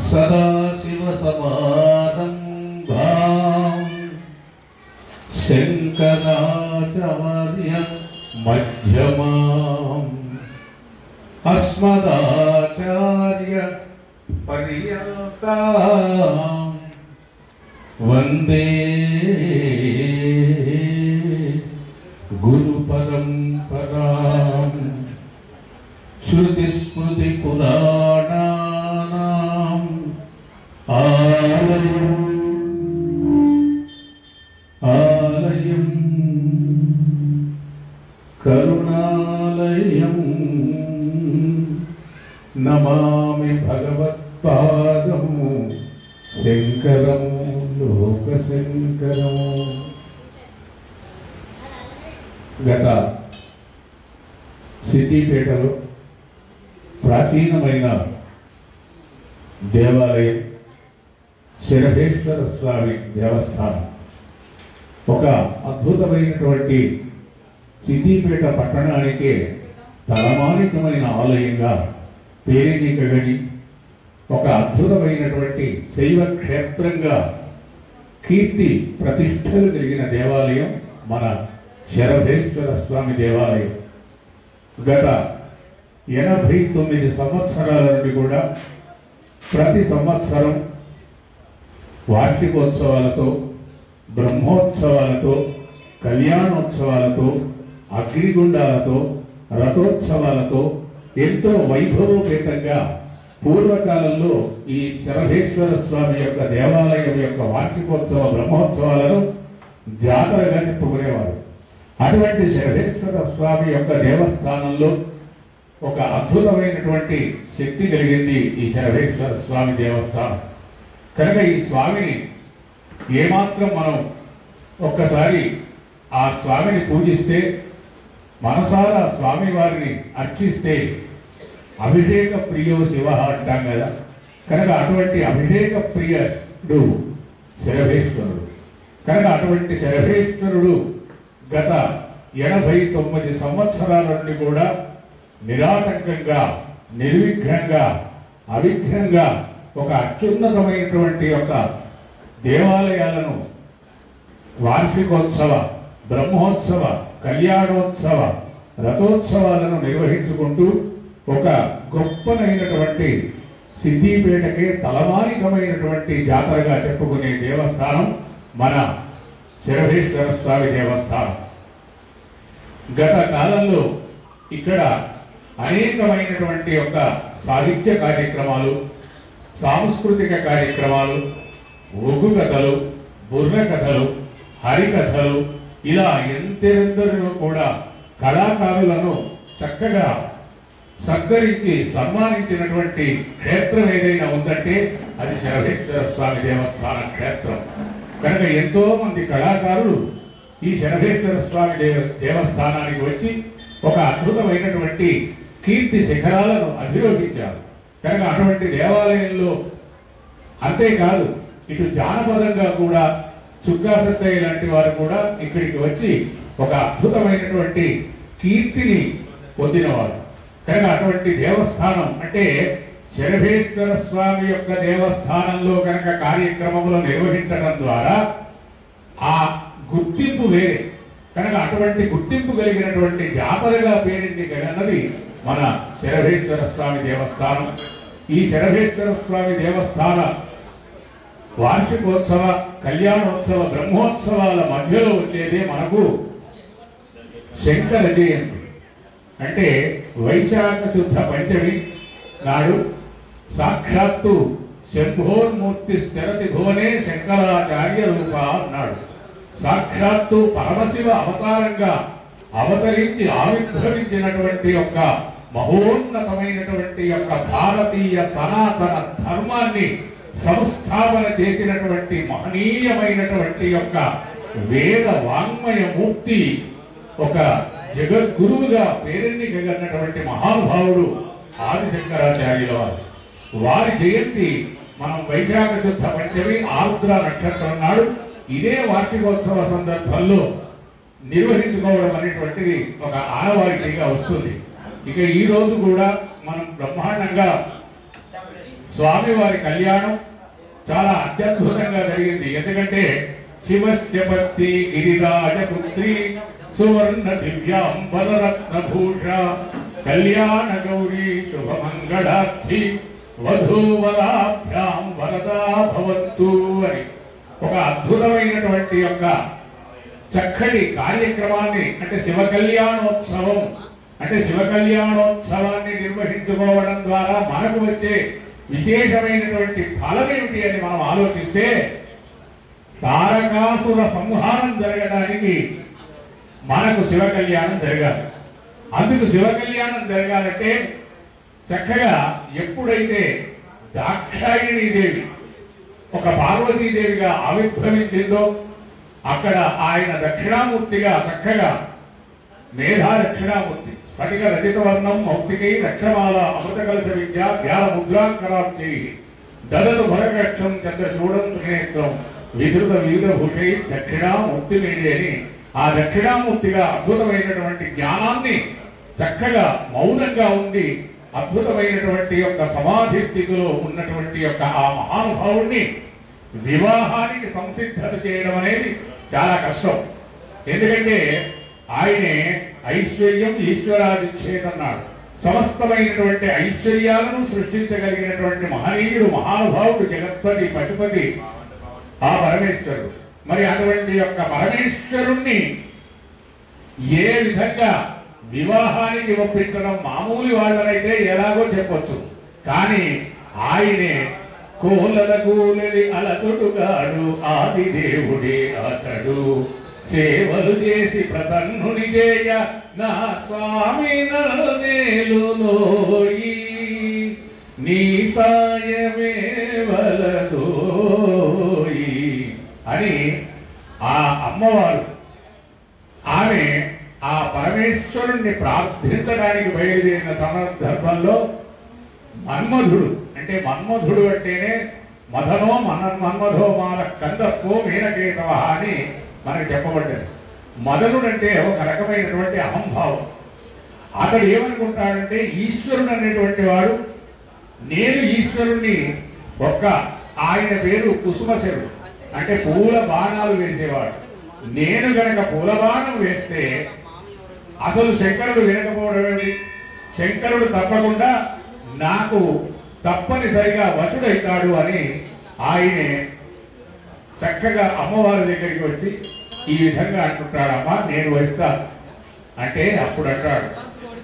सदाशिवसमारम्भां शङ्कराचार्य मध्यमाम् अस्मदाचार्य पर्यन्तां वन्दे गुरुपरम्पराम् श्रुतिस्मृतिपुराणानाम् आलयं करुणालयं नमामि भगवत्पादं शङ्करं लोकशङ्करम्। గత సిద్దిపేటలో ప్రాచీనమైన దేవాలయం శరభేశ్వర స్వామి దేవస్థానం ఒక అద్భుతమైనటువంటి సిద్దిపేట పట్టణానికే తలమానికమైన ఆలయంగా పేరెన్నికగని ఒక అద్భుతమైనటువంటి శైవ క్షేత్రంగా కీర్తి ప్రతిష్టలు కలిగిన దేవాలయం మన శరభేశ్వర స్వామి దేవాలయం. గత 89 సంవత్సరాల నుండి కూడా ప్రతి సంవత్సరం వార్షికోత్సవాలతో, బ్రహ్మోత్సవాలతో, కళ్యాణోత్సవాలతో, అగ్నిగుండాలతో, రథోత్సవాలతో ఎంతో వైభవోపేతంగా పూర్వకాలంలో ఈ శరభేశ్వర స్వామి యొక్క దేవాలయం యొక్క వార్షికోత్సవ బ్రహ్మోత్సవాలను జాతరగా చెప్పుకునేవారు. అటువంటి శరభేశ్వర స్వామి యొక్క దేవస్థానంలో ఒక అద్భుతమైనటువంటి శక్తి కలిగింది ఈ శరభేశ్వర స్వామి దేవస్థానం. కనుక ఈ స్వామిని ఏమాత్రం మనం ఒక్కసారి ఆ స్వామిని పూజిస్తే, మనసారా స్వామి వారిని అర్చిస్తే అభిషేక ప్రియో శివ అంటాం కదా. కనుక అటువంటి అభిషేక ప్రియుడు శరభేశ్వరుడు. కనుక అటువంటి శరభేశ్వరుడు గత 89 సంవత్సరాల నుండి కూడా నిరాటంకంగా, నిర్విఘ్నంగా, అవిఘ్నంగా ఒక అత్యున్నతమైనటువంటి యొక్క దేవాలయాలను వార్షికోత్సవ, బ్రహ్మోత్సవ, కళ్యాణోత్సవ, రథోత్సవాలను నిర్వహించుకుంటూ ఒక గొప్పనైనటువంటి సిద్దిపేటకే తలమానికమైనటువంటి జాతరగా చెప్పుకునే దేవస్థానం మన శరభేశ్వర స్వామి దేవస్థానం. గత కాలంలో ఇక్కడ అనేకమైనటువంటి యొక్క సాహిత్య కార్యక్రమాలు, సాంస్కృతిక కార్యక్రమాలు, ఒగ్గు కథలు, బుర్ర కథలు, హరికథలు, ఇలా ఎంతెందరూ కూడా కళాకారులను చక్కగా సత్కరించి సన్మానించినటువంటి క్షేత్రం ఏదైనా ఉందంటే అది శరభేశ్వర స్వామి దేవస్థాన క్షేత్రం. కనుక ఎంతో మంది కళాకారులు ఈ శరభేశ్వర స్వామి దేవస్థానానికి వచ్చి ఒక అద్భుతమైనటువంటి కీర్తి శిఖరాలను అధిరోహించారు. కనుక అటువంటి దేవాలయంలో అంతేకాదు, ఇటు జానపదంగా కూడా చుక్కా సత్తయ్య లాంటి వారు కూడా ఇక్కడికి వచ్చి ఒక అద్భుతమైనటువంటి కీర్తిని పొందినవారు. కనుక అటువంటి దేవస్థానం అంటే శరభేశ్వర స్వామి యొక్క దేవస్థానంలో కనుక కార్యక్రమంలో నిర్వహించడం ద్వారా ఆ గుర్తింపు వేరే. కనుక అటువంటి గుర్తింపు కలిగినటువంటి జాతరగా పేరెన్నికన్నది మన శరభేశ్వర స్వామి దేవస్థానం. ఈ శరభేశ్వర స్వామి దేవస్థాన వార్షికోత్సవ, కళ్యాణోత్సవ, బ్రహ్మోత్సవాల మధ్యలో వచ్చేదే మనకు శంకర జయంతి. అంటే వైశాఖ శుద్ధ పంచమి నాడు సాక్షాత్తు శంభోర్మూర్తి స్థిరతి భువనే శంకరాచార్య రూప అన్నాడు. సాక్షాత్తు పరమశివ అవతారంగా అవతరించి ఆవిర్భవించినటువంటి యొక్క మహోన్నతమైనటువంటి యొక్క భారతీయ సనాతన ధర్మాన్ని సంస్థాపన చేసినటువంటి మహనీయమైనటువంటి యొక్క వేద వాంగ్మయ మూర్తి, ఒక జగద్గురువుగా పేరెన్నికగన్నటువంటి మహానుభావుడు ఆదిశంకరాచార్యుల వారు. వారి జయంతి మనం వైశాఖ శుద్ధ పంచమి ఆరుద్ర నక్షత్రం నాడు ఇదే వార్షికోత్సవ సందర్భంలో నిర్వహించుకోవడం అనేటువంటిది ఒక ఆనవాయితీగా వస్తుంది. ఇక ఈ రోజు కూడా మనం బ్రహ్మాండంగా స్వామివారి కళ్యాణం చాలా అత్యద్భుతంగా జరిగింది. ఎందుకంటే శివస్యపత్తి గిరిరాజపుత్రి సువర్ణ దివ్యాంబరరత్నభూష కళ్యాణ గౌరీ శుభమంగళార్థి వధూవరాభ్యాం వరదా భవంతు అని ఒక అద్భుతమైనటువంటి యొక్క చక్కటి కార్యక్రమాన్ని అంటే శివ కళ్యాణోత్సవాన్ని నిర్వహించుకోవడం ద్వారా మనకు వచ్చే విశేషమైనటువంటి ఫలం ఏమిటి అని మనం ఆలోచిస్తే తారకాసుర సంహారం జరగడానికి మనకు శివ కళ్యాణం జరగాలి. అందుకు శివ కళ్యాణం జరగాలంటే చక్కగా ఎప్పుడైతే దాక్షాయిణీ దేవి ఒక పార్వతీదేవిగా ఆవిర్భవించిందో అక్కడ ఆయన దక్షిణామూర్తిగా చక్కగా మేధా దక్షిణామూర్తి స్ఫటిక రజితవర్ణం మౌక్తికై రక్షమాల అమృతకలశ విద్య ధ్యాన ముద్రాంకరాబ్జై దదతు భరకక్షం చంద్రచూడం త్రినేత్రం విధృత వివిధ భూషై దక్షిణామూర్తి అని ఆ దక్షిణామూర్తిగా అద్భుతమైనటువంటి జ్ఞానాన్ని చక్కగా మౌనంగా ఉండి అద్భుతమైనటువంటి యొక్క సమాధి స్థితిలో ఉన్నటువంటి యొక్క ఆ మహానుభావుణ్ణి వివాహానికి సంసిద్ధత చేయడం అనేది చాలా కష్టం. ఎందుకంటే ఆయనే ఐశ్వర్యం ఈశ్వరాదిచ్చేదన్నాడు. సమస్తమైనటువంటి ఐశ్వర్యాలను సృష్టించగలిగినటువంటి మహనీయుడు మహానుభావుడు జగత్పతి పశుపతి ఆ పరమేశ్వరుడు. మరి అటువంటి యొక్క పరమేశ్వరుణ్ణి ఏ విధంగా వివాహానికి ఒప్పించడం మామూలు వాళ్ళనైతే ఎలాగో చెప్పొచ్చు, కానీ ఆయనే కోలల కూలది అలతుడుగాడు ఆది దేవుడే అతడు సేవలు చేసి ప్రసన్నుని చేయ నా స్వామి నలునేలులోయి నీ సాయమే వలదోయి అని ఆ అమ్మవారు ఆమె ఆ పరమేశ్వరుణ్ణి ప్రార్థించడానికి బయలుదేరిన సందర్భంలో మన్మధుడు అంటేనే మదనో మన్మధో మాన కందత్వో మీనకేతవ అని మనకు చెప్పబడ్డది. మదనుడు అంటే ఒక రకమైనటువంటి అహంభావం. అతడు ఏమనుకుంటాడంటే ఈశ్వరుడు అనేటువంటి వాడు నేను ఈశ్వరుణ్ణి ఆయన పేరు కుసుమశరుడు అంటే పూల బాణాలు వేసేవాడు. నేను గనక పూల బాణం వేస్తే అసలు శంకరుడు వినకపోవడం ఏమిటి? శంకరుడు తప్పకుండా నాకు తప్పనిసరిగా వశుడైతాడు అని ఆయనే చక్కగా అమ్మవారి దగ్గరికి వచ్చి ఈ విధంగా అంటుంటాడమ్మా నేను వస్తాను అంటే అప్పుడు అంటాడు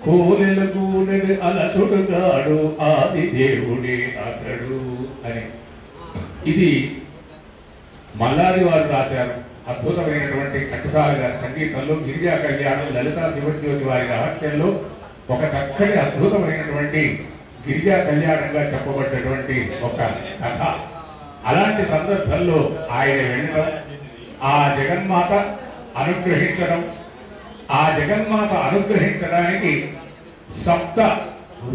కూలెలు కూలెలు అలతుడుగాడు ఆది దేవుడే అతడు అని. ఇది మల్లాది వారు రాశారు. అద్భుతమైనటువంటి ఘంటసాల గారి సంగీతంలో గిరిజా కళ్యాణం లలితా శివజ్యోతి వారి రహస్యంలో ఒక చక్కటి అద్భుతమైనటువంటి గిరిజా కళ్యాణంగా చెప్పబడ్డటువంటి ఒక కథ. అలాంటి సందర్భంలో ఆయన వెళ్ళడం ఆ జగన్మాత అనుగ్రహించడానికి సప్త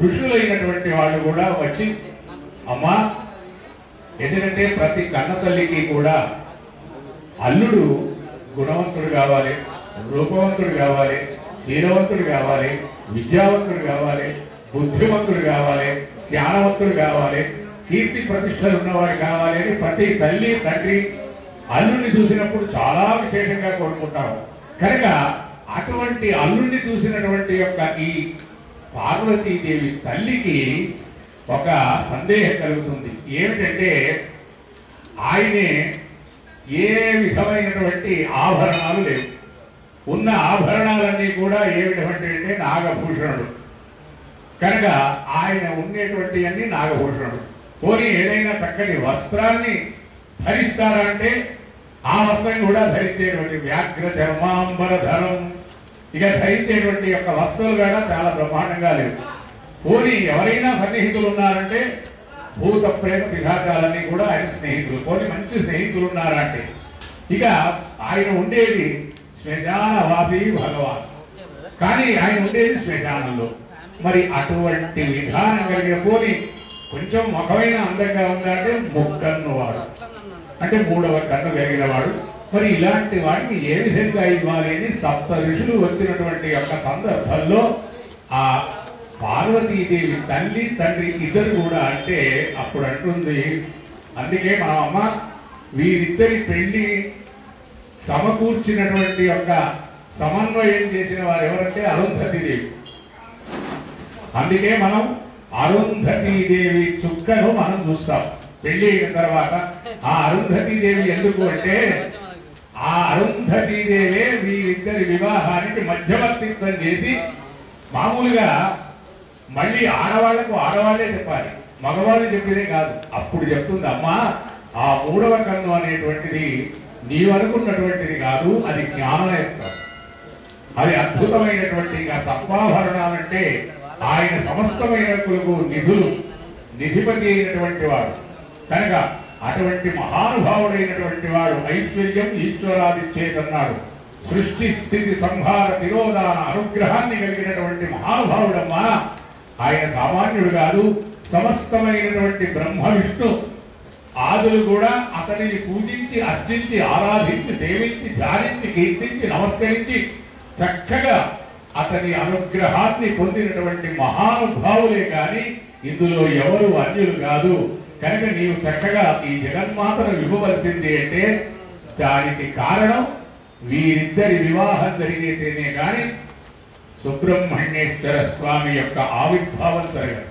ఋషులైనటువంటి వాళ్ళు కూడా వచ్చి అమ్మా ఎందుకంటే ప్రతి కన్నతల్లికి కూడా అల్లుడు గుణవంతుడు కావాలి, రూపవంతుడు కావాలి, శీలవంతుడు కావాలి, విద్యావంతుడు కావాలి, బుద్ధివంతుడు కావాలి, జ్ఞానవంతుడు కావాలి, కీర్తి ప్రతిష్టలు ఉన్నవాడు కావాలి అని ప్రతి తల్లి తండ్రి అల్లుడిని చూసినప్పుడు చాలా విశేషంగా కోరుకుంటారు. కనుక అటువంటి అల్లుడిని చూసినటువంటి యొక్క ఈ పార్వతీదేవి తల్లికి ఒక సందేహం కలుగుతుంది. ఏమిటంటే ఆయనే ఏ విధమైనటువంటి ఆభరణాలు లేవు. ఉన్న ఆభరణాలన్నీ కూడా ఏమిటంటే నాగభూషణుడు. కనుక ఆయన ఉండేటువంటి అన్ని నాగభూషణుడు. పోనీ ఏదైనా చక్కటి వస్త్రాన్ని ధరిస్తారా అంటే ఆ వస్త్రం కూడా ధరించేటువంటి వ్యాఘ్ర చర్మాంబరధరం ఇక ధరించేటువంటి యొక్క వస్తువులు కూడా చాలా బ్రహ్మాండంగా లేవు. పోనీ ఎవరైనా సన్నిహితులు ఉన్నారంటే భూత ప్రేత విఘాతాలన్నీ కూడా ఆయన స్నేహితులు. పోనీ మంచి స్నేహితులు ఉన్నారంటే ఇక ఆయన ఉండేది శ్మశానవాసి భగవాన్, కానీ ఆయన ఉండేది శ్మశానంలో. మరి అటువంటి విధానం కలిగిన పోనీ కొంచెం ముఖమైన అందంగా ఉందంటే ముక్కన్నవాడు అంటే మూడవ కన్ను కలిగిన వాడు. మరి ఇలాంటి వాటిని ఏ విధంగా ఇవ్వాలి అని సప్త ఋషులు వచ్చినటువంటి యొక్క సందర్భంలో ఆ పార్వతీదేవి తల్లి తండ్రి ఇద్దరు కూడా అంటే అప్పుడు అంటుంది, అందుకే మన అమ్మ వీరిద్దరి పెళ్లి సమకూర్చినటువంటి యొక్క సమన్వయం చేసిన వారు ఎవరంటే అరుంధతీదేవి. అందుకే మనం అరుంధతీదేవి చుక్కను మనం చూస్తాం పెళ్లి అయిన తర్వాత. ఆ అరుంధతీదేవి ఎందుకు అంటే ఆ అరుంధతీదేవే వీరిద్దరి వివాహానికి మధ్యవర్తిత్వం చేసి, మామూలుగా మళ్ళీ ఆడవాళ్లకు ఆడవాళ్లే చెప్పాలి, మగవాళ్ళు చెప్పేదే కాదు. అప్పుడు చెప్తుంది, అమ్మా ఆ మూడవ కన్ను అనేటువంటిది నీవు అనుకున్నటువంటిది కాదు, అది జ్ఞాననేత్రం, అది అద్భుతమైనటువంటి సత్వాభరణాలంటే ఆయన సమస్తమైన నిధులు నిధిపతి అయినటువంటి వాడు కనుక అటువంటి మహానుభావుడైనటువంటి వాడు ఐశ్వర్యం ఈశ్వరాదిచ్చేదన్నాడు. సృష్టి స్థితి సంహార తిరోధాన అనుగ్రహాన్ని కలిగినటువంటి మహానుభావుడమ్మా. ఆయన సామాన్యుడు కాదు. సమస్తమైనటువంటి బ్రహ్మ విష్ణు ఆదులు కూడా అతనిని పూజించి అర్చించి ఆరాధించి సేవించి ధ్యానించి కీర్తించి నమస్కరించి చక్కగా అతని అనుగ్రహాన్ని పొందినటువంటి మహానుభావులే కాని ఇందులో ఎవరు అన్యులు కాదు. కనుక నీవు చక్కగా ఈ జగన్మాతను ఇవ్వవలసింది అంటే దానికి కారణం వీరిద్దరి వివాహం జరిగితేనే కాని సుబ్రహ్మణ్యేశ్వర స్వామి యొక్క ఆవిర్భావం జరగదు.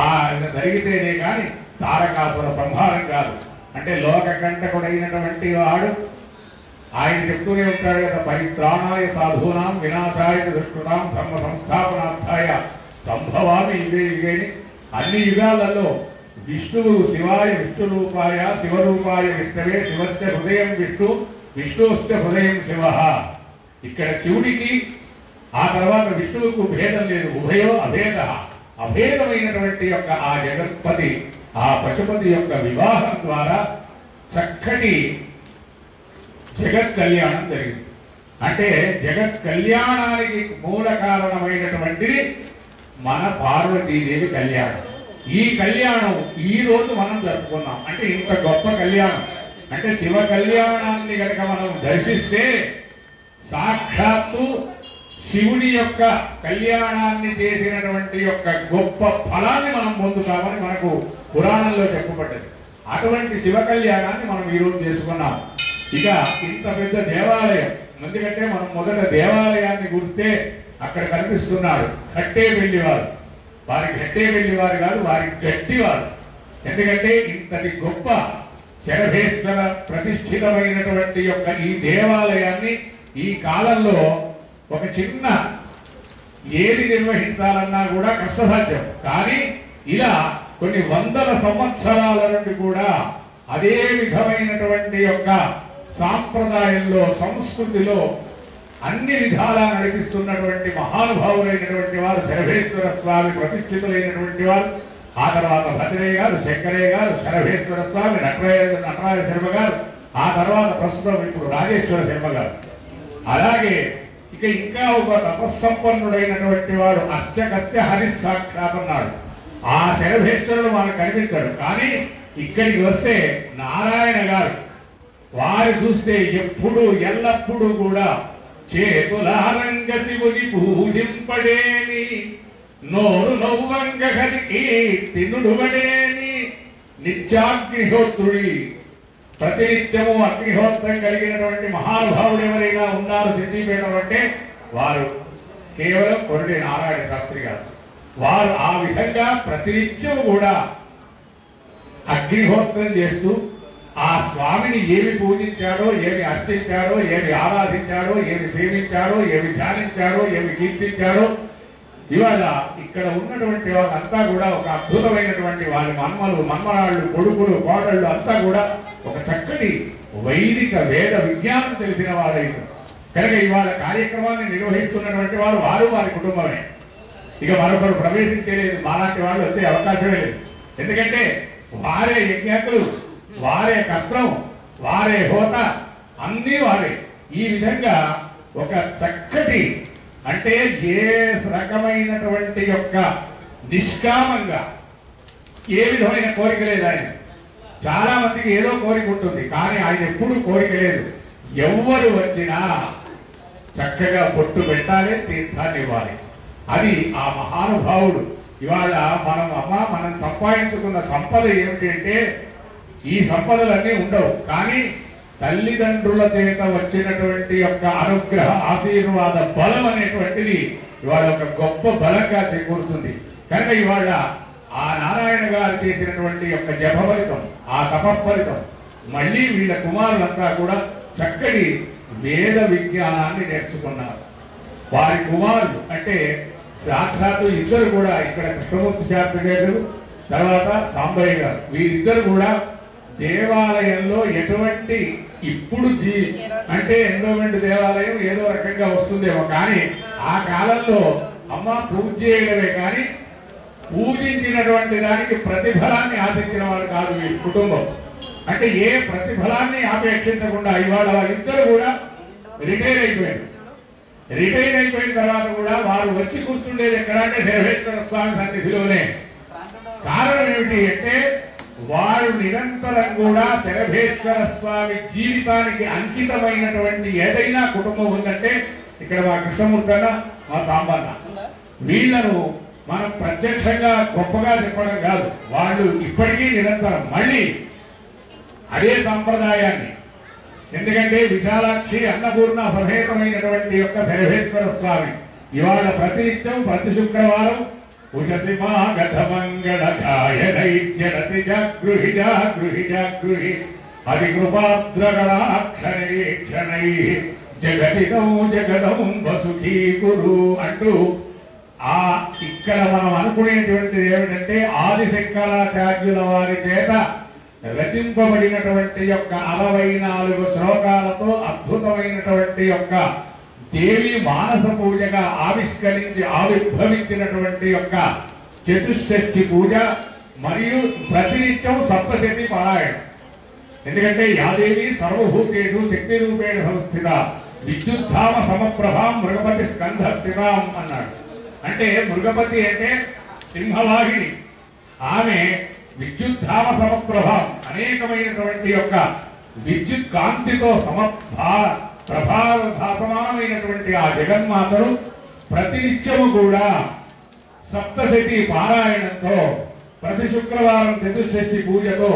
ఆయన జరిగితేనే కాని తారకాసుర సంహారం కాదు. అంటే లోక కంటకుడైనటువంటి వాడు ఆయన చెప్తూనే ఉంటాడు కదా, పరిత్రాణాయ సాధూనాం వినాశాయ దుష్కృతాం ధర్మ సంస్థాపనార్థాయ సంభవామి ఇవే ఇవేని. అన్ని యుగాలలో విష్ణువు శివాయ విష్ణు రూపాయ శివరూపాయ విష్ణవే శివశ్చ హృదయం విష్ణు విష్ణుశ్చ హృదయం శివ. ఇక్కడ శివుడికి ఆ తర్వాత విష్ణువుకు భేదం లేదు, ఉభయో అభేద. అభేదమైనటువంటి యొక్క ఆ జగత్పతి ఆ పశుపతి యొక్క వివాహం ద్వారా చక్కటి జగత్ కళ్యాణం జరిగింది. అంటే జగత్ కళ్యాణానికి మూల కారణమైనటువంటిది మన పార్వతీదేవి కళ్యాణం. ఈ కళ్యాణం ఈ రోజు మనం జరుపుకున్నాం. అంటే ఇంత గొప్ప కళ్యాణం. అంటే శివ కళ్యాణాన్ని కనుక మనం దర్శిస్తే సాక్షాత్తు శివుడి యొక్క కళ్యాణాన్ని చేసినటువంటి యొక్క గొప్ప ఫలాన్ని మనం పొందుతామని మనకు పురాణంలో చెప్పబడ్డది. అటువంటి శివ కళ్యాణాన్ని మనం ఈరోజు చేసుకున్నాం. ఇక ఇంత పెద్ద దేవాలయం, ఎందుకంటే మనం మొదట దేవాలయాన్ని గురిస్తే అక్కడ కనిపిస్తున్నాడు కట్టే వెళ్ళివారు. వారికి కట్టే వెళ్ళివారు కాదు, వారికి గట్టివారు. ఎందుకంటే ఇంతటి గొప్ప శరభేశ్వర ప్రతిష్ఠితమైనటువంటి యొక్క ఈ దేవాలయాన్ని ఈ కాలంలో ఒక చిన్న ఏది నిర్వహించాలన్నా కూడా కష్టసాధ్యం. కానీ ఇలా కొన్ని వందల సంవత్సరాల నుండి కూడా అదే విధమైనటువంటి యొక్క సాంప్రదాయంలో సంస్కృతిలో అన్ని విధాలా నడిపిస్తున్నటువంటి మహానుభావులైనటువంటి వారు శరభేశ్వర స్వామి ప్రతిష్ఠితులైనటువంటి వారు. ఆ తర్వాత భద్రయ్య గారు, శంకరయ్య గారు, శరభేశ్వర స్వామి, నటరాజ శర్మ గారు, ఆ తర్వాత ప్రస్తుతం ఇప్పుడు రాజేశ్వర శర్మ గారు. అలాగే ఇక ఇంకా ఒక తపస్సంపన్నుడైనటువంటి వాడు అర్చకస్య హరిస్సాక్షాత్ అన్నాడు. ఆ శరభేశ్వరుడు మనకు కనిపిస్తాడు. కానీ ఇక్కడికి వస్తే నారాయణ గారు వారు చూస్తే ఎప్పుడు ఎల్లప్పుడూ కూడా చేతులారంగ శివుని పూజింపడేని నోరు నవ్వంగ హరికి తినుడుబడేని నిత్యాగ్నిహోత్రుడి. ప్రతినిత్యము అగ్నిహోత్రం కలిగినటువంటి మహానుభావుడు ఎవరైనా ఉన్నారు సిద్ధిపీఠం అంటే వారు కేవలం కొరటి నారాయణ శాస్త్రి గారు. వారు ఆ విధంగా ప్రతినిత్యము కూడా అగ్నిహోత్రం చేస్తూ ఆ స్వామిని ఏమి పూజించాడో, ఏమి అర్చించాడో, ఏమి ఆరాధించాడో, ఏమి సేవించాడో, ఏమి ధ్యానించాడో, ఏమి కీర్తించాడో ఇవాళ ఇక్కడ ఉన్నటువంటి వాళ్ళంతా కూడా ఒక అద్భుతమైనటువంటి వారి మన్మరాళ్ళు, కొడుకులు, కోడళ్ళు అంతా కూడా ఒక చక్కటి వైదిక వేద విజ్ఞానం తెలిసిన వారైన కనుక ఇవాళ కార్యక్రమాన్ని నిర్వహిస్తున్నటువంటి వారు వారి కుటుంబమే. ఇక మరొకరు ప్రవేశించలేదు, మాలాంటి వాళ్ళు వచ్చే అవకాశమే లేదు. ఎందుకంటే వారే యజ్ఞకులు, వారే కర్తం, వారే హోత, అన్నీ వారే. ఈ విధంగా ఒక చక్కటి అంటే ఏ రకమైనటువంటి యొక్క నిష్కామంగా ఏ విధమైన కోరిక లేదు ఆయన. చాలా మందికి ఏదో కోరిక ఉంటుంది, కానీ ఆయన ఎప్పుడు కోరిక లేదు. ఎవ్వరు వచ్చినా చక్కగా పొట్టు పెట్టాలి, తీర్థాన్ని ఇవ్వాలి. అది ఆ మహానుభావుడు. ఇవాళ మనం సంపాదించుకున్న సంపద ఏమిటి అంటే ఈ సంపదలన్నీ ఉండవు, కానీ తల్లిదండ్రుల చేత వచ్చినటువంటి యొక్క అనుగ్రహ ఆశీర్వాద బలం అనేటువంటిది ఇవాళ ఒక గొప్ప బలంగా చేకూరుతుంది. కనుక ఇవాళ ఆ నారాయణ గారు చేసినటువంటి యొక్క జప ఫలితం, ఆ తప ఫలితం, మళ్ళీ వీళ్ళ కుమారులంతా కూడా చక్కటి వేద విజ్ఞానాన్ని నేర్చుకున్నారు. వారి కుమారులు అంటే సాక్షాత్తు ఇద్దరు కూడా ఇక్కడ కృష్ణమూర్తి శాస్త్రి గారు, తర్వాత సాంబయ్య గారు, వీరిద్దరు కూడా దేవాలయంలో ఎటువంటి ఇప్పుడు అంటే ఎండోమెంట్ దేవాలయం ఏదో రకంగా వస్తుందేమో, కానీ ఆ కాలంలో అమ్మ పూజ చేయడమే కానీ పూజించినటువంటి దానికి ప్రతిఫలాన్ని ఆశించిన వారు కాదు వీరి కుటుంబం. అంటే ఏ ప్రతిఫలాన్ని ఆపేక్షించకుండా ఇవాళ వాళ్ళిద్దరు కూడా రిటైర్ అయిపోయారు. రిటైర్ అయిపోయిన తర్వాత కూడా వారు వచ్చి కూర్చుండేది ఎక్కడంటే శరభేశ్వర స్వామి సన్నిధిలోనే. కారణం ఏమిటి అంటే వారు నిరంతరం కూడా శరభేశ్వర స్వామి జీవితానికి అంకితమైనటువంటి ఏదైనా కుటుంబం ఉందంటే ఇక్కడ మా కృష్ణమూర్తి, మా సాంబన్న, వీళ్లను మనం ప్రత్యక్షంగా గొప్పగా చెప్పడం కాదు, వాళ్ళు ఇప్పటికీ నిరంతరం మళ్ళీ అదే సంప్రదాయాన్ని. ఎందుకంటే విశాలాక్షి అన్నపూర్ణ సమేతమైనటువంటి యొక్క శరభేశ్వర స్వామి ఇవాళ ప్రతినిత్యం ప్రతి శుక్రవారం జగదం వసుఖీ కురు అంటూ ఇక్కడ మనం అనుకునేటువంటిది ఏమిటంటే ఆదిశంకరాచార్యుల వారి చేత రచింపబడినటువంటి యొక్క 64 శ్లోకాలతో అద్భుతమైనటువంటి యొక్క దేవి మానస పూజగా ఆవిష్కరించి ఆవిర్భవించినటువంటి యొక్క చతుషష్ఠి పూజ మరియు ప్రతినిత్యం సప్తశతి పారాయణం. ఎందుకంటే యాదేవి సర్వభూతేషు శక్తి రూపేణ సంస్థిత విద్యుద్ధామ సమప్రభాం మృగపతి స్కంధస్థితాం అన్నాడు. అంటే మృగపతి అంటే సింహవాహిని, ఆమె విద్యుద్ధామ సమప్రభాం అనేకమైనటువంటి యొక్క విద్యుత్ కాంతితో ప్రభావభాసమానమైనటువంటి ఆ జగన్మాతను ప్రతినిత్యము కూడా సప్తశతి పారాయణంతో ప్రతి శుక్రవారం చతుషష్ఠి పూజతో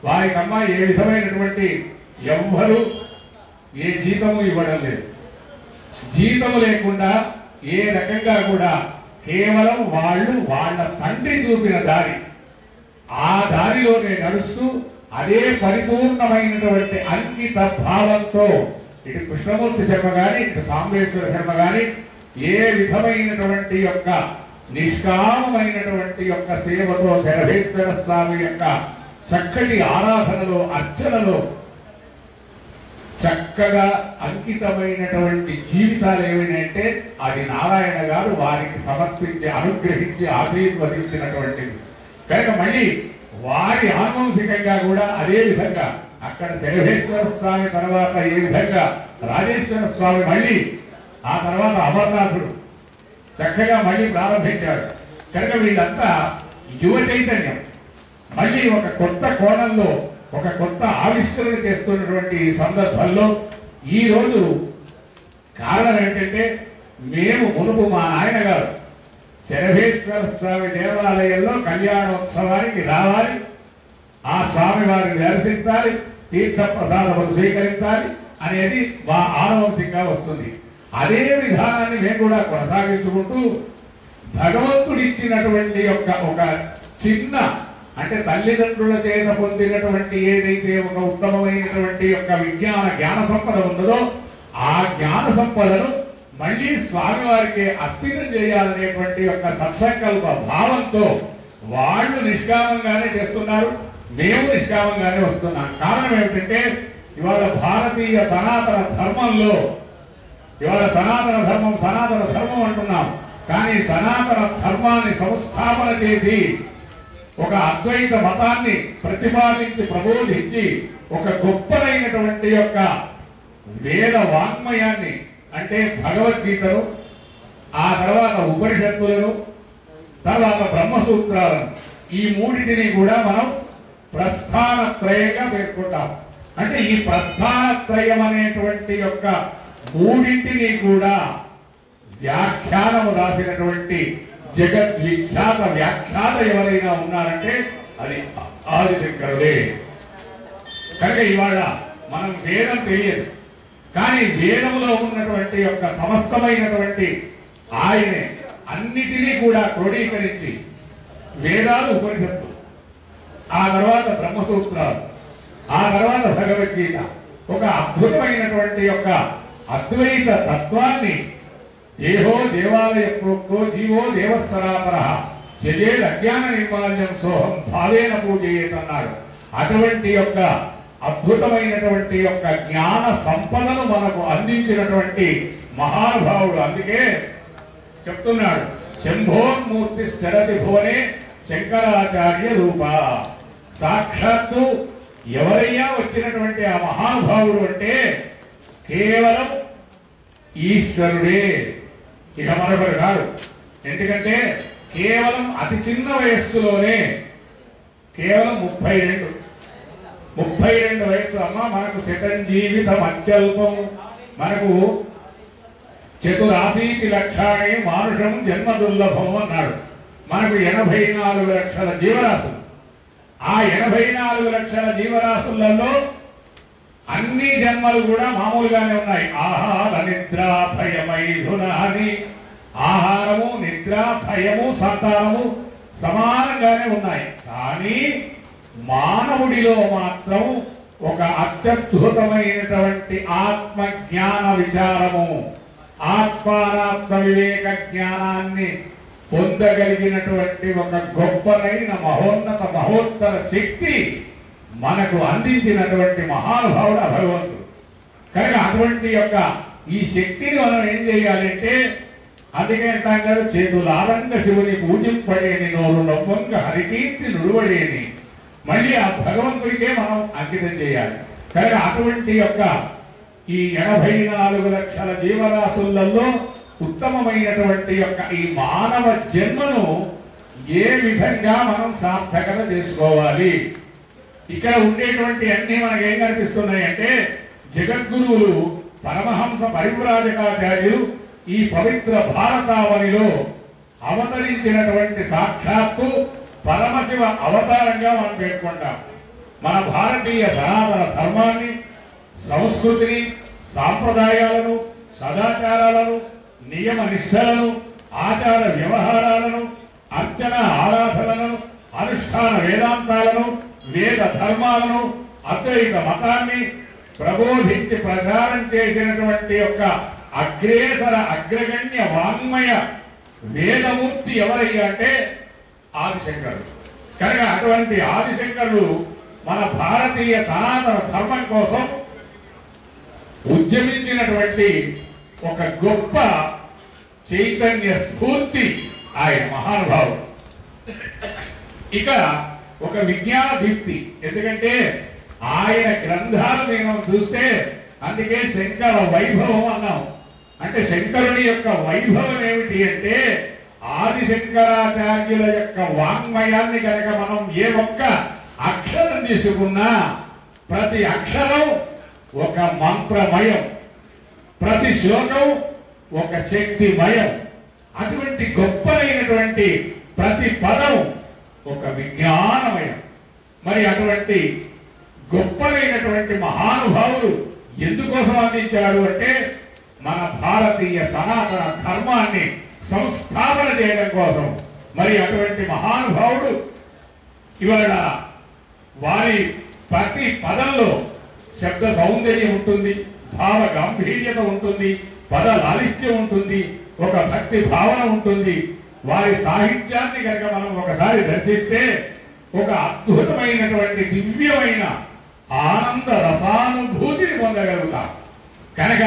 వారికమ్మ ఏ విధమైనటువంటి ఎవ్వరూ ఏ జీతము ఇవ్వడం లేదు. జీతము లేకుండా ఏ రకంగా కూడా కేవలం వాళ్ళు వాళ్ళ తండ్రి చూపిన దారి, ఆ దారిలోనే నడుస్తూ అదే పరిపూర్ణమైనటువంటి అంకిత భావంతో ఇటు కృష్ణమూర్తి శర్మ గాని ఇటు సాంబేశ్వర శర్మ గాని ఏ విధమైనటువంటి యొక్క నిష్కామమైనటువంటి యొక్క సేవతో శరభేశ్వర స్వామి యొక్క చక్కటి ఆరాధనలో అర్చనలో చక్కగా అంకితమైనటువంటి జీవితాలు ఏమిటంటే అది నారాయణ గారు వారికి సమర్పించి అనుగ్రహించి ఆశీర్వదించినటువంటిది. కనుక మళ్ళీ వారి ఆనువంశికంగా కూడా అదే విధంగా అక్కడ శరభేశ్వర స్వామి తర్వాత ఏ విధంగా రాజేశ్వర స్వామి మళ్ళీ ఆ తర్వాత అమర్నాథుడు చక్కగా మళ్ళీ ప్రారంభించాడు. కనుక వీళ్ళంతా యువ చైతన్యం మళ్ళీ ఒక కొత్త కోణంలో ఒక కొత్త ఆవిష్కరణ చేస్తున్నటువంటి సందర్భంలో ఈ రోజు కారణం ఏంటంటే మేము మునుపు మా నాయన గారు శరభేశ్వర స్వామి దేవాలయంలో కళ్యాణోత్సవానికి రావాలి, ఆ స్వామి వారిని దర్శించాలి, తీర్థ ప్రసాదములు స్వీకరించాలి అనేది మా ఆనవంశంగా వస్తుంది. అదే విధానాన్ని మేము కూడా కొనసాగించుకుంటూ భగవంతుడు ఇచ్చినటువంటి ఒక చిన్న అంటే తల్లిదండ్రుల చేత పొందినటువంటి ఏదైతే ఒక ఉత్తమమైనటువంటి యొక్క జ్ఞాన సంపద ఉన్నదో ఆ జ్ఞాన సంపదను మళ్ళీ స్వామివారికి అర్పితం చేయాలనేటువంటి యొక్క సత్సంకల్ప భావంతో వాళ్ళు నిష్కామంగానే చేస్తున్నారు, మేము నిష్కామంగానే వస్తున్నాం. కారణం ఏమిటంటే ఇవాళ భారతీయ సనాతన ధర్మంలో ఇవాళ సనాతన ధర్మం అంటున్నాం, కానీ సనాతన ధర్మాన్ని సంస్థాపన చేసి ఒక అద్వైత మతాన్ని ప్రతిపాదించి ప్రబోధించి ఒక గొప్పనైనటువంటి యొక్క వేద వాంగ్మయాన్ని అంటే భగవద్గీతను, ఆ తర్వాత ఉపనిషత్తులను, తర్వాత బ్రహ్మసూత్రాలను ఈ మూడింటిని కూడా మనం ప్రస్థానత్రయంగా పేర్కొంటాం. అంటే ఈ ప్రస్థానత్రయం అనేటువంటి యొక్క మూడింటిని కూడా వ్యాఖ్యానము రాసినటువంటి జగద్విఖ్యాత వ్యాఖ్యాత ఎవరైనా ఉన్నారంటే అది ఆదిశంకరుడే. కనుక ఇవాళ మనం వేదం తెలియదు, కానీ వేదములో ఉన్నటువంటి యొక్క సమస్తమైనటువంటి ఆయనే అన్నిటినీ కూడా క్రోడీకరించి వేదాలు, ఉపనిషత్తు, ఆ తర్వాత బ్రహ్మసూత్రాలు, ఆ తర్వాత భగవద్గీత, ఒక అద్భుతమైనటువంటి యొక్క అద్వైత తత్వాన్ని దేహో దేవాలయ ప్రోక్తో జీవో దేవస్సరాపర చెజేద్ అజ్ఞాన నిర్మాల్యం సోహం భావేన పూజయేతన్నాడు. అటువంటి యొక్క అద్భుతమైనటువంటి యొక్క జ్ఞాన సంపదను మనకు అందించినటువంటి మహానుభావుడు. అందుకే చెప్తున్నాడు, శంభోన్మూర్తి స్థిరతి భువనే శంకరాచార్య రూప. సాక్షాత్తు ఎవరయ్యా వచ్చినటువంటి ఆ మహానుభావుడు అంటే కేవలం ఈశ్వరుడే, ఇక మరొకరు కాదు. ఎందుకంటే కేవలం అతి చిన్న వయస్సులోనే, కేవలం 32 వయస్సు అమ్మ. మనకు శతంజీవితం అత్యల్పం, మనకు చతురాశీతి లక్షాన్ని మానుషం జన్మ దుర్లభం అన్నాడు. మనకు 84 లక్షల జీవరాశులు. ఆ 84 లక్షల జీవరాశులలో అన్ని జన్మలు కూడా మామూలుగానే ఉన్నాయి. ఆహార నిద్ర భయమైధునాని, ఆహారము, నిద్ర, భయము, సంతానము సమానంగానే ఉన్నాయి. కానీ మానవుడిలో మాత్రం ఒక అత్యద్భుతమైనటువంటి ఆత్మ జ్ఞాన విచారము, ఆత్మానాత్మ వివేక జ్ఞానాన్ని పొందగలిగినటువంటి ఒక గొప్పనైన మహోన్నత మహోత్తర శక్తి మనకు అందించినటువంటి మహానుభావుడు భగవంతుడు. కనుక అటువంటి యొక్క ఈ శక్తిని మనం ఏం చేయాలంటే, అందుకే అంటాం కదా, చేతులారంగ శివుని పూజింపడేని, నోరు నవ్వంగ హరికీర్తి నుడువడేని. మళ్ళీ ఆ భగవంతుడికే మనం అంకితం చేయాలి. కనుక అటువంటి యొక్క ఈ 84 లక్షల జీవరాశులలో ఉత్తమమైనటువంటి యొక్క ఈ మానవ జన్మను ఏ విధంగా మనం సార్థకత చేసుకోవాలి. ఇక్కడ ఉండేటువంటి అన్ని మనకి ఏం కనిపిస్తున్నాయంటే, జగద్గురువులు పరమహంస పరివ్రాజకాచార్యులు ఈ పవిత్ర భారతావనిలో అవతరించినటువంటి సాక్షాత్తు పరమశివ అవతారంగా మనం పేర్కొంటాం. మన భారతీయ సనాతన ధర్మాన్ని, సంస్కృతిని, సాంప్రదాయాలను, సదాచారాలను, నియమ నిష్టలను, ఆచార వ్యవహారాలను, అర్చన ఆరాధనలను, అనుష్ఠాన వేదాంతాలను, వేద ధర్మాలను, అద్వైత మతాన్ని ప్రబోధించి ప్రచారం చేసినటువంటి యొక్క అగ్రేసర అగ్రగణ్య వాంగ్మయ వేదమూర్తి ఎవరయ్యా అంటే ఆదిశంకరుడు. కనుక అటువంటి ఆదిశంకరుడు మన భారతీయ సనాతన ధర్మం కోసం ఉద్యమించినటువంటి ఒక గొప్ప చైతన్య స్ఫూర్తి ఆయన మహానుభావుడు. ఇక ఒక విజ్ఞాన దీప్తి. ఎందుకంటే ఆయన గ్రంథాలు మనం చూస్తే, అందుకే శంకర వైభవం అన్నాం. అంటే శంకరుని యొక్క వైభవం ఏమిటి అంటే, ఆదిశంకరాచార్యుల యొక్క వాంగ్మయాన్ని కనుక మనం ఏ ఒక్క అక్షరం తీసుకున్నా ప్రతి అక్షరం ఒక మంత్రమయం, ప్రతి శ్లోకం ఒక శక్తిమయం. అటువంటి గొప్పనైనటువంటి ప్రతి పదం ఒక విజ్ఞానమయం. మరి అటువంటి గొప్పనైనటువంటి మహానుభావులు ఎందుకోసం అందించాడు అంటే, మన భారతీయ సనాతన ధర్మాన్ని సంస్థాపన చేయడం కోసం. మరి అటువంటి మహానుభావుడు ఇవాళ వారి ప్రతి పదంలో శబ్ద సౌందర్యం ఉంటుంది, భావ గాంభీర్యత ఉంటుంది, పద లాలిత్యం ఉంటుంది, ఒక భక్తి భావన ఉంటుంది. వారి సాహిత్యాన్ని కనుక మనం ఒకసారి దర్శిస్తే ఒక అద్భుతమైనటువంటి దివ్యమైన ఆనంద రసానుభూతిని పొందగలుగుతాం. కనుక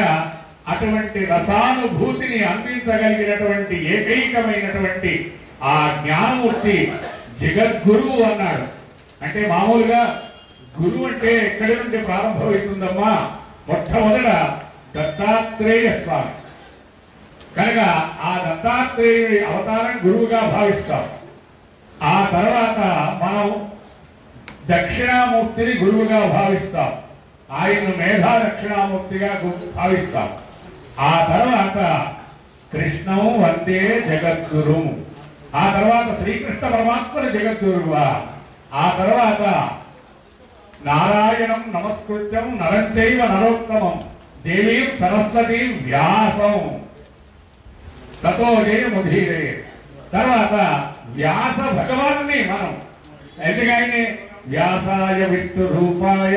అటువంటి రసానుభూతిని అందించగలిగినటువంటి ఏకైకమైనటువంటి ఆ జ్ఞానమూర్తి జగద్గురువు అన్నాడు. అంటే మామూలుగా గురువు అంటే ఎక్కడి నుండి ప్రారంభమవుతుందమ్మా? మొట్టమొదట దత్తాత్రేయ స్వామి. కనుక ఆ దత్తాత్రేయుడి అవతారం గురువుగా భావిస్తాం. ఆ తర్వాత మనం దక్షిణామూర్తిని గురువుగా భావిస్తాం. ఆయన్ను మేధా దక్షిణామూర్తిగా భావిస్తాం. ఆ తర్వాత కృష్ణం వందే జగద్గురు. ఆ తర్వాత శ్రీకృష్ణ పరమాత్మను జగద్గురువా. ఆ తర్వాత నారాయణం నమస్కృత్యం నరం చైవ నరోత్తమం దేవీం సరస్వతీం వ్యాసం తతో జయముధీరే. తర్వాత వ్యాస భగవాన్ని మనం ఎందుకని వ్యాసాయ విష్ణు రూపాయ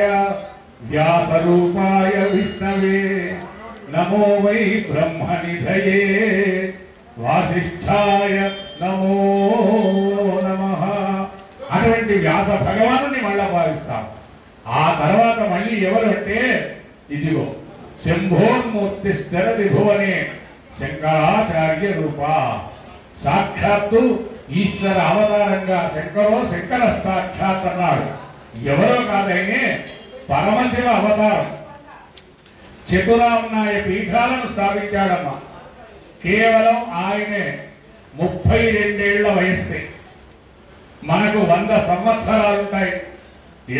వ్యాస రూపాయ విష్ణవే నమో వై బ్రహ్మనిధయే వాసిష్ఠాయ నమో నమః. అటువంటి వ్యాస భగవానుని మళ్ళా భావిస్తాం. ఆ తర్వాత మళ్ళీ ఎవరు అంటే ఇదిగో శంభోన్మూర్తి స్థిర విభువనే శంకరాచార్య రూప. సాక్షాత్తు ఈశ్వర అవతారంగా శంకర సాక్షాత్ అన్నాడు. ఎవరో కాదైనే పరమశివ అవతారం. చతురామ్నాయ పీఠాలను స్థాపించాడమ్మా. కేవలం ఆయనే 32 ఏళ్ల వయస్సే. మనకు 100 సంవత్సరాలు ఉంటాయి.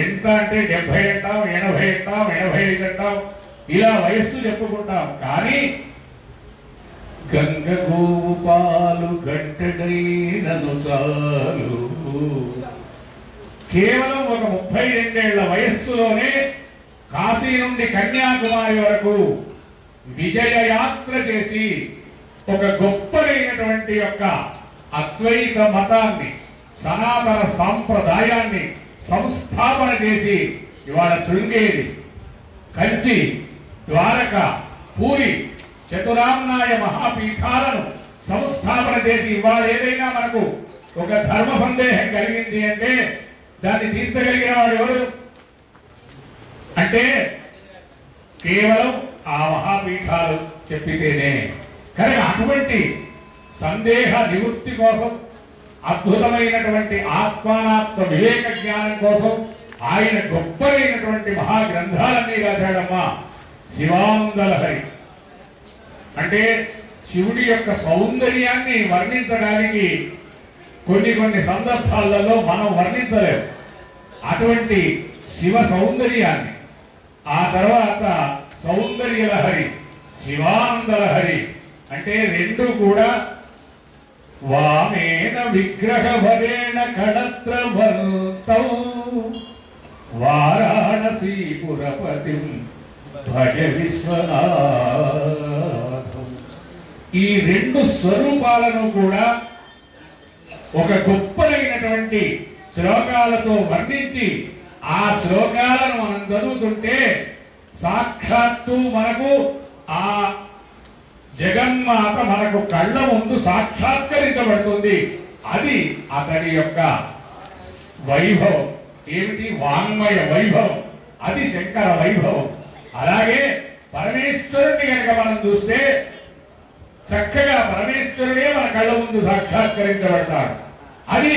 ఎంత అంటే 70 అంటాం, 80 అంటాం, 85 అంటాం, ఇలా వయస్సు చెప్పుకుంటాం. కానీ గంగ గోవు పాలు గంటడైనను చాలు. కేవలం ఒక 32 ఏళ్ల వయస్సులోనే కాశీ నుండి కన్యాకుమారి వరకు విజయ యాత్ర చేసి ఒక గొప్పదైనటువంటి యొక్క అద్వైత మతాన్ని సనాతన సాంప్రదాయాన్ని సంస్థాపన చేసి ఇవాళ శృంగేరి, కంచి, ద్వారక, పూరి చతురామ్నాయ మహాపీఠాలను సంస్థాపన చేసి ఇవాళ ఏదైనా మనకు ఒక ధర్మ సందేహం కలిగింది అంటే దాన్ని తీర్చగలిగిన వాడు ఎవరు అంటే కేవలం ఆ మహాపీఠాలు చెప్పితేనే. కనుక అటువంటి సందేహ నివృత్తి కోసం అద్భుతమైనటువంటి ఆత్మానాత్మ వివేక జ్ఞానం కోసం ఆయన గొప్పలైనటువంటి మహాగ్రంథాలన్నీ రాశాడమ్మా. శివానందలహరి అంటే శివుడి యొక్క సౌందర్యాన్ని వర్ణించడానికి కొన్ని సందర్భాలలో మనం వర్ణించలేము అటువంటి శివ సౌందర్యాన్ని. ఆ తర్వాత సౌందర్యలహరి, శివానందలహరి అంటే రెండు కూడా వామేన విగ్రహ భవేణ కళత్రవంతం వారాణసీపురపతిం భజ విశ్వనాథం. ఈ రెండు స్వరూపాలను కూడా ఒక గొప్పదైనటువంటి శ్లోకాలతో వర్ణించి ఆ శ్లోకాలను మనం చదువుతుంటే సాక్షాత్తు మనకు ఆ జగన్మాత మనకు కళ్ళ ముందు సాక్షాత్కరించబడుతుంది. అది అతడి యొక్క వైభవం. ఏమిటి? వాంగ్మయ వైభవం. అది శంకర వైభవం. అలాగే పరమేశ్వరుని కనుక మనం చూస్తే చక్కగా పరమేశ్వరుడే మన కళ్ళ ముందు సాక్షాత్కరించబడతాడు. అది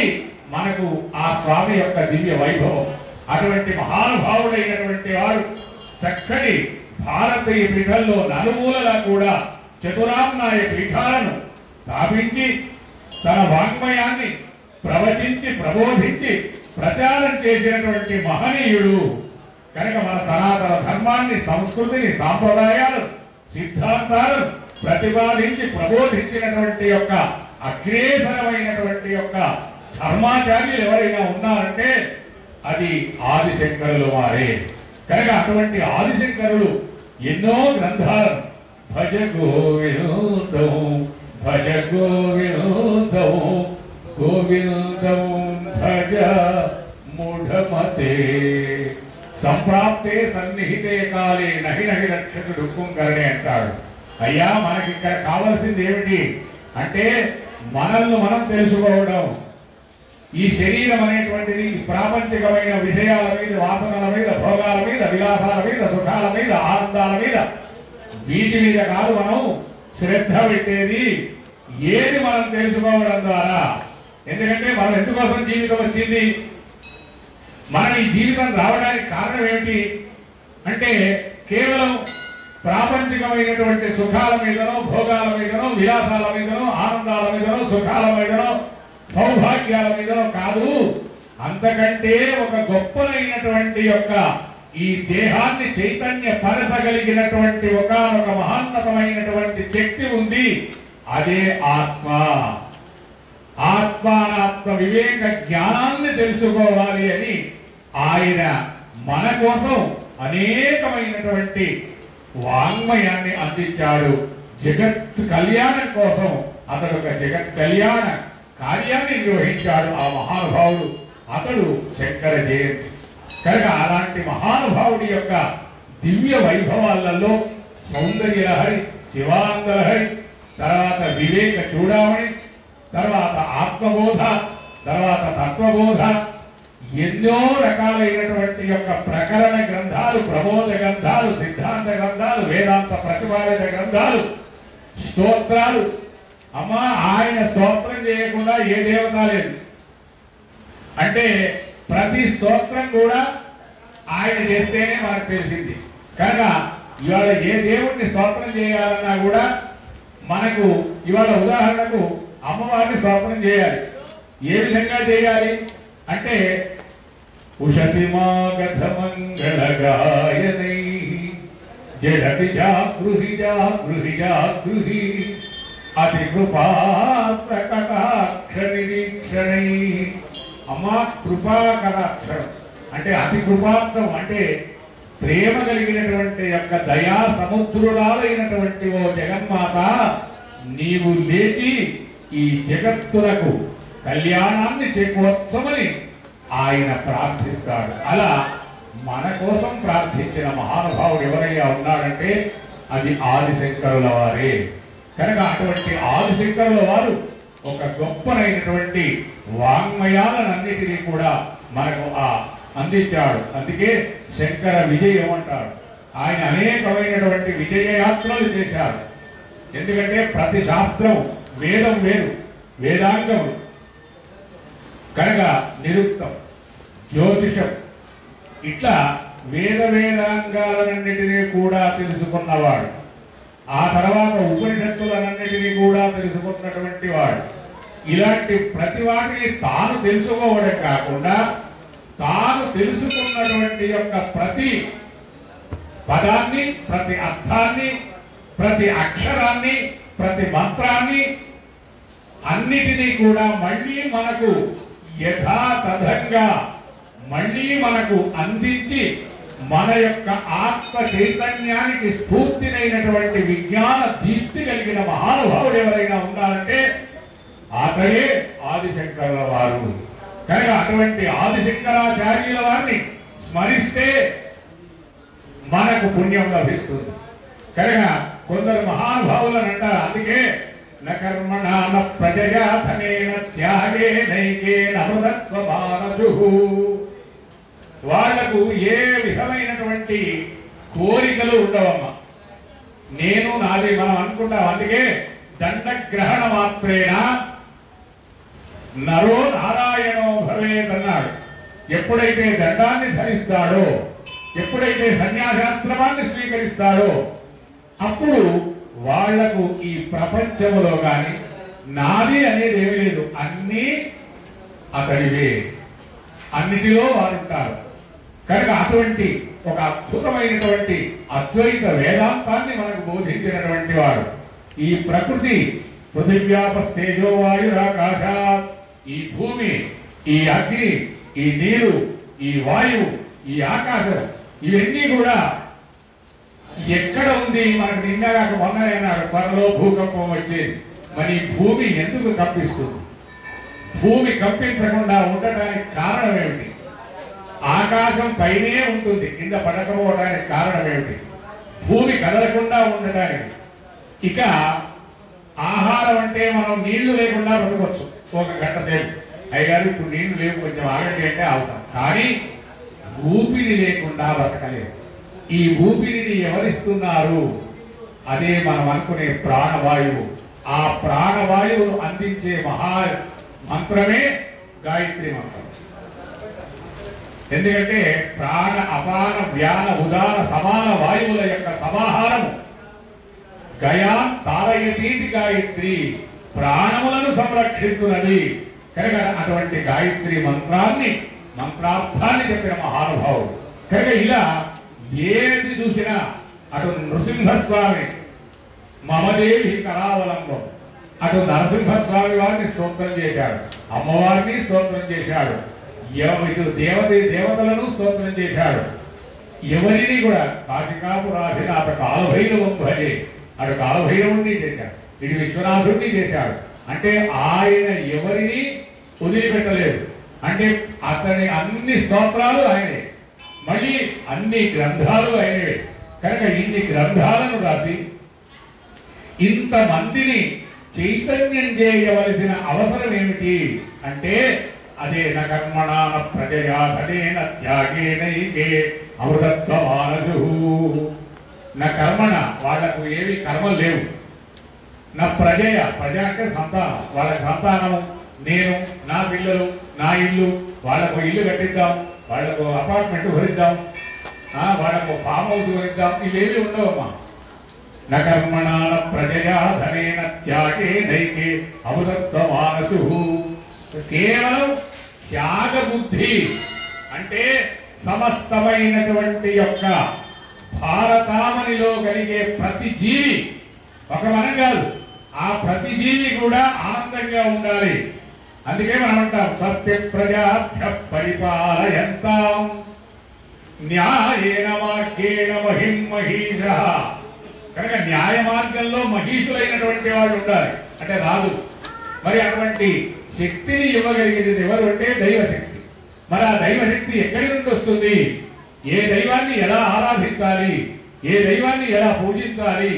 మనకు ఆ స్వామి యొక్క దివ్య వైభవం. అటువంటి మహానుభావుడైనటువంటి వాడు చక్కటి భారతీయ పీఠంలో నలుమూలలా కూడా చతురామ్నాయ పీఠాలను స్థాపించి తన వాంగ్మయాన్ని ప్రవచించి ప్రబోధించి ప్రచారం చేసినటువంటి మహనీయుడు. కనుక మన సనాతన ధర్మాన్ని, సంస్కృతిని, సాంప్రదాయాలు, సిద్ధాంతాలు ప్రతిపాదించి ప్రబోధించినటువంటి యొక్క అగ్రేసరమైనటువంటి యొక్క ధర్మాచార్యులు ఎవరైనా ఉన్నారంటే అది ఆదిశంకరులు వారే. కనుక అటువంటి ఆదిశంకరులు ఎన్నో గ్రంథాలను భజ గోవిందం భజ గోవిందం గోవిందం భజ మూఢమతే సంప్రాప్తే సన్నిహితే కాలే నహి నహి రక్షకు దుఃఖం కరణే అంటాడు. అయ్యా మనకి ఇక్కడ కావాల్సింది ఏమిటి అంటే మనల్ని మనం తెలుసుకోవడం. ఈ శరీరం అనేటువంటిది ప్రాపంచికమైన విషయాల మీద, వాసనల మీద, భోగాల మీద, విలాసాల మీద, సుఖాల మీద, ఆనందాల మీద, వీటి మీద కాదు మనం శ్రద్ధ పెట్టేది. ఏది మనం తెలుసుకోవడం ద్వారా. ఎందుకంటే మనం ఎందుకోసం జీవితం వచ్చింది? మనం ఈ జీవితం రావడానికి కారణం ఏమిటి అంటే కేవలం ప్రాపంచికమైనటువంటి సుఖాల మీదనో, భోగాల మీదనో, విలాసాల మీదనో, ఆనందాల మీదనో, సుఖాల మీదనో, సౌభాగ్యాల మీదనో కాదు. అంతకంటే ఒక గొప్పలైనటువంటి యొక్క ఈ దేహాన్ని చైతన్య పరచగలిగినటువంటి ఒకనొక మహోన్నతమైనటువంటి శక్తి ఉంది. అదే ఆత్మ. ఆత్మానాత్మ వివేక జ్ఞానాన్ని తెలుసుకోవాలి అని ఆయన మన కోసం అనేకమైనటువంటి వాంగ్మయాన్ని అందించాడు. జగత్ కళ్యాణం కోసం అతడు ఒక జగత్ కళ్యాణ కార్యాన్ని నిర్వహించాడు ఆ మహానుభావుడు. అతడు శంకర జయంతి. కనుక అలాంటి మహానుభావుడి యొక్క దివ్య వైభవాలలో సౌందర్య లహరి, శివానంద లహరి, తర్వాత వివేక చూడామణి, తర్వాత ఆత్మబోధ, తర్వాత తత్వబోధ, ఎన్నో రకాలైనటువంటి యొక్క ప్రకరణ గ్రంథాలు, ప్రబోధ గ్రంథాలు, సిద్ధాంత గ్రంథాలు, వేదాంత ప్రతిపాదిత గ్రంథాలు, స్తోత్రాలు. అమ్మా, ఆయన స్తోత్రం చేయకుండా ఏ దేవత లేదు. అంటే ప్రతి స్తోత్రం కూడా ఆయన చేస్తేనే మనకు తెలిసింది. కనుక ఇవాళ ఏ దేవుణ్ణి స్తోత్రం చేయాలన్నా కూడా మనకు ఇవాళ ఉదాహరణకు అమ్మవారిని స్తోత్రం చేయాలి. ఏ విధంగా చేయాలి అంటే ఉషసిమాగధమంగళ గాయనై జడతి జాగృహి జాగృహి జాగృహి అతి కృపాకటాక్ష నిరీక్షణై. అమ్మా, కృపాకటాక్షరం అంటే అతి కృపాత్రం, అంటే ప్రేమ కలిగినటువంటి యొక్క దయా సముద్రురాలైనటువంటి ఓ జగన్మాత, నీవు లేచి ఈ జగత్తులకు కళ్యాణాన్ని చేకూర్చమని ఆయన ప్రార్థిస్తాడు. అలా మన కోసం ప్రార్థించిన మహానుభావుడు ఎవరైనా ఉన్నాడంటే అది ఆదిశంకరుల వారే. కనుక అటువంటి ఆదిశంకరుల వారు ఒక గొప్పనైనటువంటి వాంగ్మయాలన్నిటినీ కూడా మనకు అందించాడు. అందుకే శంకర విజయం అంటారు. ఆయన అనేకమైనటువంటి విజయయాత్రలు చేశారు. ఎందుకంటే ప్రతి శాస్త్రం వేదం వేరు, వేదాంగం కనుక నిరుక్తం, జ్యోతిషం, ఇట్లా వేదాంగాలన్నిటినీ కూడా తెలుసుకున్నవాడు. ఆ తర్వాత ఉపనిషత్తులన్నిటినీ కూడా తెలుసుకున్నటువంటి వాడు. ఇలాంటి ప్రతి వాటిని తాను తెలుసుకోవడం కాకుండా తాను తెలుసుకున్నటువంటి యొక్క ప్రతి పదాన్ని, ప్రతి అర్థాన్ని, ప్రతి అక్షరాన్ని, ప్రతి మంత్రాన్ని అన్నిటినీ కూడా మళ్ళీ మనకు యథాతథంగా మళ్ళీ మనకు అందించి మన యొక్క ఆత్మ చైతన్యానికి స్ఫూర్తినైనటువంటి విజ్ఞాన దీప్తి కలిగిన మహానుభావుడు ఎవరైనా ఉన్నారంటే అతడే ఆదిశంకరుల వారు. కనుక అటువంటి ఆదిశంకరాచార్యుల వారిని స్మరిస్తే మనకు పుణ్యం లభిస్తుంది. కనుక కొందరు మహానుభావులను అంటారు. అందుకే నకర్మణ ప్రజయా ధనేన త్యాగే నైకేన అమృతత్వమానజుః. వాళ్లకు ఏ విధమైనటువంటి కోరికలు ఉండవమ్మా. నేను నాది మనం అనుకుంటాం. అందుకే దండగ్రహణ మాత్రేణ నరో నారాయణో భవేత్ అన్నాడు. ఎప్పుడైతే దండాన్ని ధరిస్తాడో, ఎప్పుడైతే సన్యాసాశ్రమాన్ని స్వీకరిస్తాడో అప్పుడు వాళ్లకు ఈ ప్రపంచములో గాని నాది అనేది ఏమీ లేదు, అన్నీ అతడివే, అన్నిటిలో వారుంటారు. కనుక అటువంటి ఒక అద్భుతమైనటువంటి అద్వైత వేదాంతాన్ని మనకు బోధించినటువంటి వాడు. ఈ ప్రకృతి పృథివ్యాపస్తేజో వాయురాకాశాత్, ఈ భూమి, ఈ అగ్ని, ఈ నీరు, ఈ వాయువు, ఈ ఆకాశం, ఇవన్నీ కూడా ఎక్కడ ఉంది? మనకు నిన్నగా మొన్నైనాడు త్వరలో భూకంపం వచ్చేది. మరి భూమి ఎందుకు కంపిస్తుంది? భూమి కంపించకుండా ఉండటానికి కారణం ఏమిటి? ఆకాశం పైనే ఉంటుంది, కింద పడకపోవడానికి కారణం ఏమిటి? భూమి కదలకుండా ఉండటానికి. ఇక ఆహారం అంటే మనం నీళ్లు లేకుండా బతకొచ్చు ఒక గంట సేపు. అయ్యారు ఇప్పుడు నీళ్లు లేవు, కొంచెం ఆగండి అంటే ఆగుతాం. కానీ ఊపిరి లేకుండా బతకలేదు. ఈ ఊపిరిని ఎవరిస్తున్నారు? అదే మనం అనుకునే ప్రాణవాయువు. ఆ ప్రాణవాయువును అందించే మహా మంత్రమే గాయత్రి మంత్రం. ఎందుకంటే ప్రాణ అపాన వ్యాన ఉదాన సమాన వాయువుల యొక్క సమాహారము గయా తారయతీతి గాయత్రి, ప్రాణములను సంరక్షిస్తున్నది. కనుక అటువంటి గాయత్రి మంత్రాన్ని, మంత్రార్థాన్ని చెప్పిన మహానుభావుడు. కనుక ఇలా ఏది చూసినా అటు నృసింహస్వామి మమదేవి కరావలంబం, అటు నరసింహస్వామి వారిని స్తోత్రం చేశాడు, అమ్మవారిని స్తోత్రం చేశాడు, ఇటు దేవతలను స్తోత్రం చేశాడు. ఎవరిని కూడా కాశికాపురాధినాథ కాలభైరవం భజే, అటు కాలభైరవుణ్ణి చేశాడు, ఇటు విశ్వనాథుడిని చేశాడు. అంటే ఆయన ఎవరిని వదిలిపెట్టలేదు. అంటే అతని అన్ని స్తోత్రాలు ఆయనే, మళ్ళీ అన్ని గ్రంథాలు ఆయనవే. కనుక ఇన్ని గ్రంథాలను రాసి ఇంతమందిని చైతన్యం చేయవలసిన అవసరం ఏమిటి అంటే అదే నకర్మణాన ప్రజయా ధనేన త్యాగేనైకే అమృతత్వమానజు. నా కర్మణ, వాళ్లకు ఏవి కర్మలు లేవు. నా ప్రజయ, ప్రజ అంటే సంతానం, వాళ్ళకి సంతానము, నేను, నా పిల్లలు, నా ఇల్లు, వాళ్లకు ఇల్లు కట్టిద్దాం, వాళ్లకు అపార్ట్మెంట్ భరిద్దాం, వాళ్లకు ఫామ్ హౌస్ భరిద్దాం, ఇవేవి ఉండవమ్మా. నా కర్మణాన ప్రజయా ధనేన త్యాగేనైకే అమృతత్వమానజు. కేవలం త్యాగ బుద్ధి అంటే సమస్తమైనటువంటి యొక్క భారతామనిలో కలిగే ప్రతి జీవి, ఒక మనం కాదు, ఆ ప్రతి జీవి కూడా ఆనందంగా ఉండాలి. అందుకే మనం అంటాం సత్య ప్రజాభ్య పరిపాలయంతాం న్యాయేన వాక్యేన మహిం మహీషః. కనుక న్యాయ మార్గంలో మహీషులైనటువంటి వాళ్ళు ఉండాలి, అంటే రాదు. మరి అటువంటి శక్తిని ఇవ్వగలిగేది ఎవరు అంటే దైవశక్తి. మరి ఆ దైవశక్తి ఎక్కడి నుండి వస్తుంది? ఏ దైవాన్ని ఎలా ఆరాధించాలి, ఏ దైవాన్ని ఎలా పూజించాలి,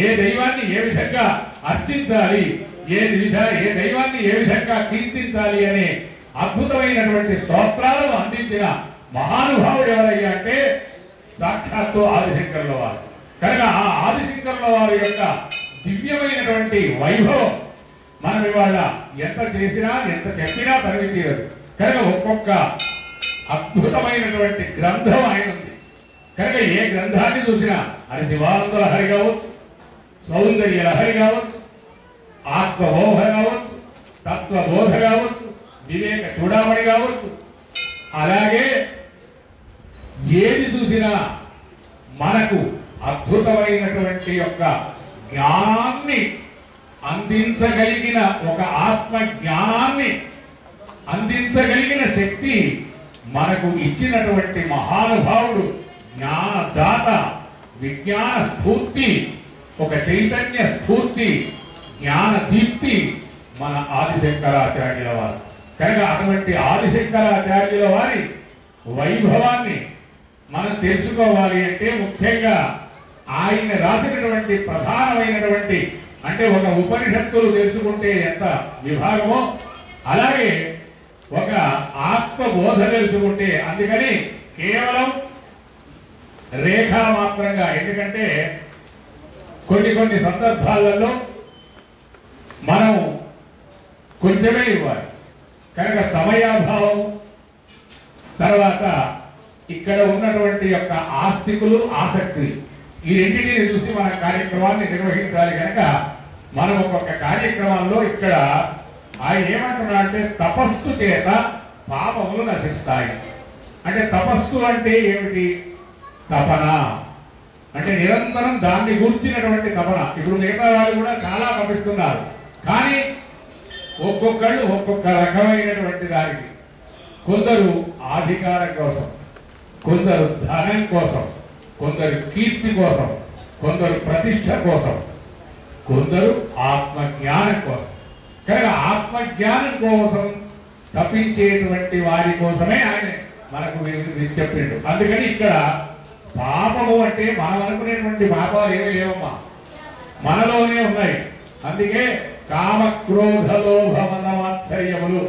ఏ దైవాన్ని ఏ విధంగా అర్చించాలి, ఏ దైవాన్ని ఏ విధంగా కీర్తించాలి అనే అద్భుతమైనటువంటి స్తోత్రాలను అందించిన మహానుభావుడు ఎవరయ్యా అంటే సాక్షాత్తు ఆదిశంకరుల వారు. కనుక ఆ ఆదిశంకరుల వారి యొక్క దివ్యమైనటువంటి వైభవం మనం ఇవాళ ఎంత చేసినా ఎంత చెప్పినా పరిమి తీరదు. కనుక ఒక్కొక్క అద్భుతమైనటువంటి గ్రంథం ఆయన ఉంది. కనుక ఏ గ్రంథాన్ని చూసినా అది శివానంద లహరి కావచ్చు, సౌందర్య లహరి కావచ్చు, ఆత్మబోధ కావచ్చు, తత్వబోధ కావచ్చు, వివేక చూడమణి కావచ్చు, అలాగే ఏది చూసినా మనకు అద్భుతమైనటువంటి యొక్క జ్ఞానాన్ని అందించగలిగిన, ఒక ఆత్మ జ్ఞానాన్ని అందించగలిగిన శక్తి మనకు ఇచ్చినటువంటి మహానుభావుడు, జ్ఞానదాత, విజ్ఞాన స్ఫూర్తి, ఒక చైతన్య స్ఫూర్తి, జ్ఞాన దీప్తి మన ఆదిశంకరాచార్యుల వారు. కనుక అటువంటి ఆదిశంకరాచార్యుల వారి వైభవాన్ని మనం తెలుసుకోవాలి అంటే ముఖ్యంగా ఆయన రాసినటువంటి ప్రధానమైనటువంటి, అంటే ఒక ఉపనిషత్తులు తెలుసుకుంటే ఎంత విభాగమో అలాగే ఒక ఆత్మబోధ తెలుసుకుంటే, అందుకని కేవలం రేఖా మాత్రంగా, ఎందుకంటే కొన్ని సందర్భాలలో మనం కొంచెమే ఇవ్వాలి. కనుక సమయాభావం, తర్వాత ఇక్కడ ఉన్నటువంటి యొక్క ఆస్తికులు, ఆసక్తులు, ఈ రెండింటిని చూసి మన కార్యక్రమాన్ని నిర్వహించాలి. కనుక మనం ఒక్కొక్క కార్యక్రమాల్లో ఇక్కడ ఆయన ఏమంటున్నా అంటే తపస్సు చేత పాపములు నశిస్తాయి. అంటే తపస్సు అంటే ఏమిటి? తపన అంటే నిరంతరం దాన్ని గుర్చినటువంటి తపన. ఇప్పుడు మిగతా వాళ్ళు కూడా చాలా తపిస్తున్నారు, కానీ ఒక్కొక్కళ్ళు ఒక్కొక్క రకమైనటువంటి దానికి. కొందరు అధికారం కోసం, కొందరు ధనం కోసం, కొందరు కీర్తి కోసం, కొందరు ప్రతిష్ట కోసం, కొందరు ఆత్మజ్ఞానం కోసం. కనుక ఆత్మజ్ఞానం కోసం తప్పించేటువంటి వారి కోసమే ఆయన మనకు చెప్పిండు. అందుకని ఇక్కడ పాపము అంటే మనం అనుకునేటువంటి పాపాలు ఏమి లేవమ్మా, మనలోనే ఉన్నాయి. అందుకే కామ క్రోధ లోభ మద మాత్సర్యములు,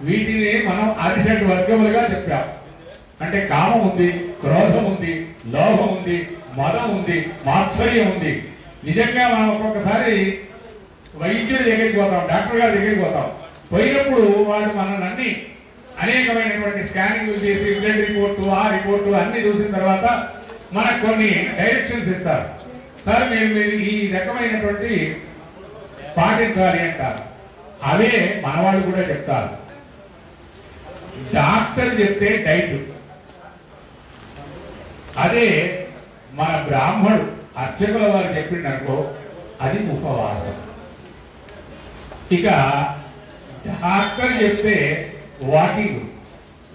వీటిని మనం అరిషడ్ వర్గములుగా చెప్పాం. అంటే కామం ఉంది, క్రోధం ఉంది, లోభం ఉంది, మదం ఉంది, మాత్సర్యం ఉంది. నిజంగా మనం ఒక్కొక్కసారి వైద్యుడి దగ్గరికి పోతాం, డాక్టర్ గారి దగ్గరికి పోతాం. పోయినప్పుడు వాళ్ళు మనల్ని అనేకమైనటువంటి స్కానింగ్ చేసి బ్లడ్ రిపోర్టు, ఆ రిపోర్టు అన్ని చూసిన తర్వాత మనకు కొన్ని డైరెక్షన్స్ ఇస్తారు. సార్ మీరు ఈ రకమైనటువంటి పాటించాలి అంటారు. అవే మనవాళ్ళు కూడా చెప్తారు. డాక్టర్ చెప్తే డైట్, అదే మన బ్రాహ్మణుడు అర్చకుల వారు చెప్పిండనుకో అది ఉపవాసం. ఇక డాక్టర్ చెప్తే వాకింగ్,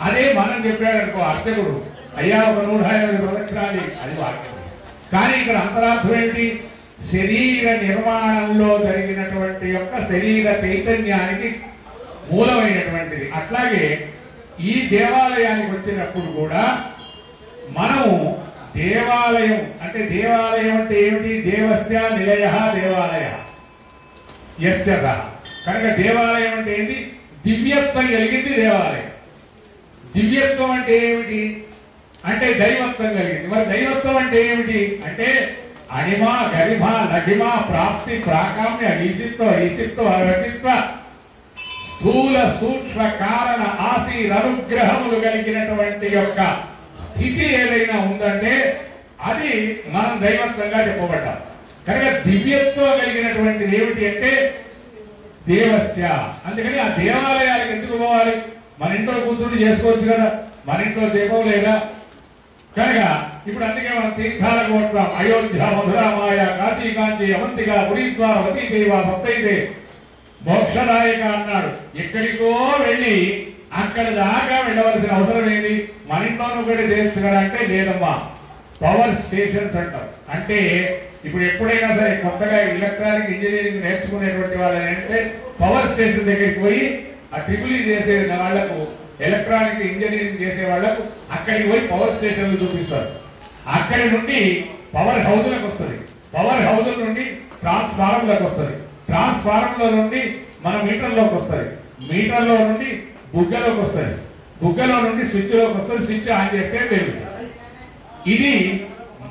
అదే మనం చెప్పాడు అనుకో అర్చకుడు, అయ్యా ఒక 108 ప్రదక్షిణాలు, అది వాక్యం. కానీ ఇక్కడ అంతరార్థం ఏమిటి? శరీర నిర్మాణంలో జరిగినటువంటి యొక్క శరీర చైతన్యానికి మూలమైనటువంటిది. అట్లాగే ఈ దేవాలయానికి వచ్చినప్పుడు కూడా మనము దేవాలయం అంటే ఏమిటి? దేవస్య నిలయ దేవాలయ యస్య సహ. కనుక దేవాలయం అంటే ఏంటి? దివ్యత్వం కలిగింది దేవాలయం. దివ్యత్వం అంటే ఏమిటి? అంటే దైవత్వం కలిగింది. మరి దైవత్వం అంటే ఏమిటి? అంటే అణిమ గరిమ లఘిమ ప్రాప్తి ప్రాకామ్య ఈచిత్వ రచిత్వ స్థూల సూక్ష్మ కారణ ఆశీర్ అనుగ్రహములు కలిగినటువంటి యొక్క స్థితి ఏదైనా ఉందంటే అది మనం దైవత్వంగా చెప్పబడ్డాం. కనుక దివ్యత్వం కలిగినటువంటిది ఏమిటి అంటే దేవస్య. అందుకని ఆ దేవాలయాలకు ఎందుకు పోవాలి? మన ఇంట్లో కూర్చుని చేసుకోవచ్చు కదా, మన ఇంట్లో దీపం లేదా? కనుక ఇప్పుడు అందుకే మనం తీర్థాలకు పోతున్నాం. అయోధ్య, మధుర, మాయ, కాశీ, కాంచి, అవంతిక, హరిద్వార, వతీదేవ, సప్తైదే, మోక్షదాయక అన్నాడు. ఎక్కడికో వెళ్ళి అక్కడ దాకా వెళ్ళవలసిన అవసరం ఏంది? మన ఇంట్లోనూ కూడా చేయొచ్చు కదా అంటే లేదమ్మా. పవర్ స్టేషన్స్ అంటాం. అంటే ఇప్పుడు ఎప్పుడైనా సరే కొత్తగా ఎలక్ట్రానిక్ ఇంజనీరింగ్ నేర్చుకునేటువంటి వాళ్ళు ఏంటంటే పవర్ స్టేషన్ దగ్గరికి పోయి ఆ ట్రిపుల్ చేసే వాళ్లకు, ఎలక్ట్రానిక్ ఇంజనీరింగ్ చేసే వాళ్లకు అక్కడికి పోయి పవర్ స్టేషన్లు చూపిస్తారు. అక్కడి నుండి పవర్ హౌస్లకు వస్తుంది, పవర్ హౌస్ నుండి ట్రాన్స్ఫార్మర్లకు వస్తుంది, ట్రాన్స్ఫార్మర్ల నుండి మన మీటర్లోకి వస్తుంది, మీటర్లో నుండి బుగ్గలోకి వస్తుంది, బుగ్గలో నుండి స్విచ్లోకి వస్తుంది, స్విచ్ ఆన్ చేస్తే పెరుగుతుంది. ఇది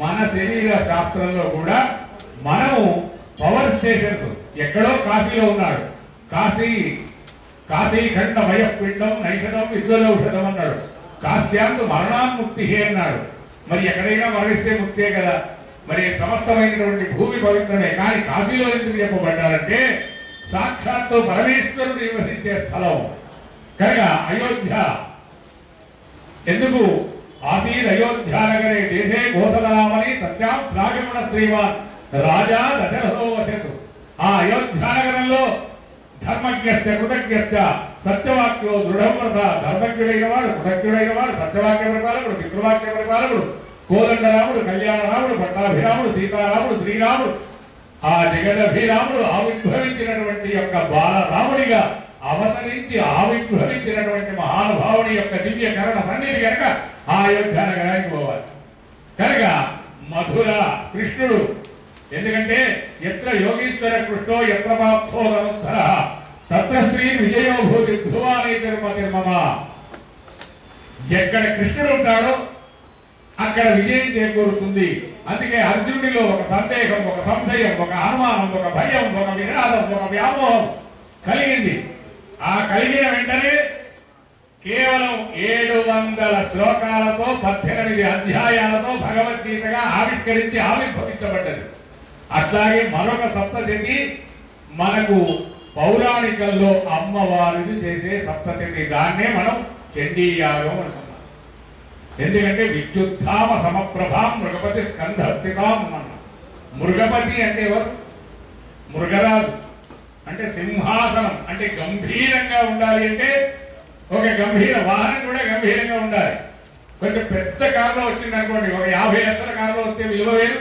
మన శరీర శాస్త్రంలో కూడా మనము పవర్ స్టేషన్స్. ఎక్కడో కాశీలో ఉన్నాడు, కాశీఖండ భయపిండం నైషధం విద్వలౌషధం అన్నాడు. కాశ్యాంతు మరణాన్ముక్తి అన్నాడు. మరి ఎక్కడైనా మరణిస్తే ముక్తే కదా. మరి సమస్తమైనటువంటి భూమి పవిత్రమే. కానీ కాశీలో ఎందుకు చెప్పబడ్డారంటే సాక్షాత్తు పరమేశ్వరుడు నివసించే స్థలం కనుక అయోధ్య. ఎందుకు ఆసీద్ అయోధ్యానగరే దేశే గోసలనామని సత్యాం శ్రాగమణ శ్రీవాన్ రాజా దశరథో వసతు. ఆ అయోధ్యానగరంలో ధర్మజ్ఞస్య కృతజ్ఞస్య సత్యవాక్యో దృఢవ్రత. ధర్మజ్ఞుడైన వాడు, కృతజ్ఞుడైన వాడు, సత్యవాక్య ప్రకారకుడు, పితృవాక్య ప్రకారకుడు, కోదండరాముడు, కళ్యాణరాముడు, పట్టాభిరాముడు, సీతారాముడు, శ్రీరాముడు, ఆ జగదభిరాముడు ఆవిర్భవించినటువంటి యొక్క బాలరాముడిగా అవతరించి ఆవిర్భవించినటువంటి మహానుభావుడి యొక్క దివ్య కరణ సన్నిధి కనుక ఆ అయోధ్య నగరానికి పోవాలి. కనుక మధుర కృష్ణుడు. ఎందుకంటే ఎత్ర యోగీశ్వర కృష్ణో ఎత్ర పాప్తో ధనుద్ధర తత్ర శ్రీ విజయోభూతి ధ్రువాని తిరుమతిర్మమ. ఎక్కడ కృష్ణుడు ఉంటాడో అక్కడ విజయం చేకూరుతుంది. అందుకే అర్జునుడిలో ఒక సందేహం, ఒక సంశయం, ఒక అనుమానం, ఒక భయం, ఒక వినాదం, ఒక వ్యామోహం కలిగింది. ఆ కలిగిన వెంటనే కేవలం 700 శ్లోకాలతో 18 అధ్యాయాలతో భగవద్గీతగా ఆవిష్కరించి ఆవిర్భవించబడ్డది. అట్లాగే మరొక సప్తశతి మనకు పౌరాణికల్లో అమ్మవారిని చేసే సప్తశతి. దాన్నే మనం చండీయాగం అంటున్నాం. ఎందుకంటే విద్యుద్ధామ సమప్రభాం మృగపతి స్కంధస్థితాం అన్నాం. మృగపతి అంటే ఎవరు? మృగరాజు అంటే సింహాసనం. అంటే గంభీరంగా ఉండాలి. అంటే ఒక గంభీర వాహనం కూడా గంభీరంగా ఉండాలి. కొంచెం పెద్ద కారులో వచ్చింది అనుకోండి, ఒక 50 లక్షల కారులో వస్తే విలువ వేరు.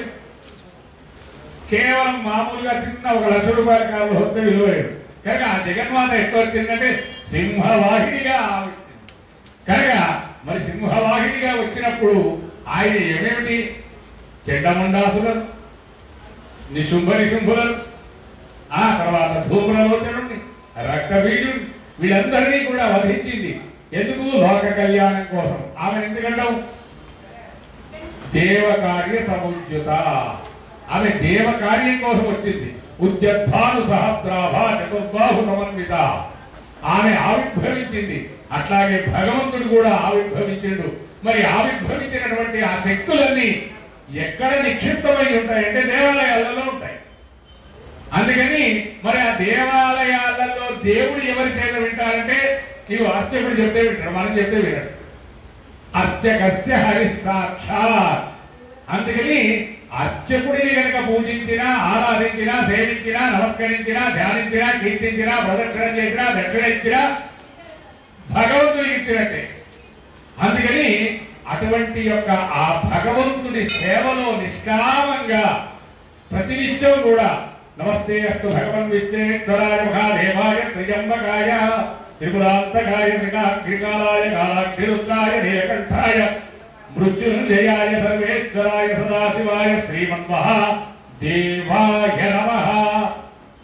కేవలం మామూలుగా చిన్న ఒక ₹1,00,000 కారులో వస్తే విలువ వేరు. కనుక ఆ జగన్మాత ఎక్కడ వచ్చిందంటే సింహవాహినిగా వచ్చింది. కనుక మరి సింహవాహినిగా వచ్చినప్పుడు ఆయన ఏమేమిటి? చెండమండాసులను, నిశుంభులను, ఆ తర్వాత ధూమ్రలోచనుడిని, రక్తబీజుని, వీళ్ళందరినీ కూడా వధించింది. ఎందుకు? లోక కళ్యాణం కోసం. ఆమె ఎందుకంటాం? దేవకార్య సముద్యుత. ఆమె దేవకార్యం కోసం వచ్చింది. ఉద్యద్భాను సహస్రాభా చతుర్బాహు సమన్విత. ఆమె ఆవిర్భవించింది. అట్లాగే భగవంతుడు కూడా ఆవిర్భవించిండు. మరి ఆవిర్భవించినటువంటి ఆ శక్తులన్నీ ఎక్కడ నిక్షిప్తమై ఉంటాయంటే దేవాలయాలలో ఉంటాయి. అందుకని మరి ఆ దేవాలయాలలో దేవుడు ఎవరి చేత వింటారంటే నీవు అర్చకుడు చెప్తే వింటాడు, మనం చెప్తే వినడు. అర్చకస్య హరి సాక్షాత్. అందుకని అర్చకుడిని కనుక పూజించినా, ఆరాధించినా, సేవించినా, నమస్కరించినా, ధ్యానించినా, కీర్తించినా, ప్రదక్షిణం చేసినా, దక్షిణ ఇచ్చినా భగవంతుడికి ఇచ్చినట్టే. అందుకని అటువంటి యొక్క ఆ భగవంతుడి సేవలో నిష్కామంగా ప్రతినిత్యం కూడా నమస్తే అస్తు భగవన్ విశ్వేశ్వరాయ మహాదేవాయ త్రిజంబకాయ త్రిపురాంతకాయ త్రికాలాయ కాలాక్షిరుద్రాయ నీలకంఠాయ మృత్యుంజయాయ సర్వేశ్వరాయ సదాశివాయ శ్రీమన్మహాదేవాయ నమః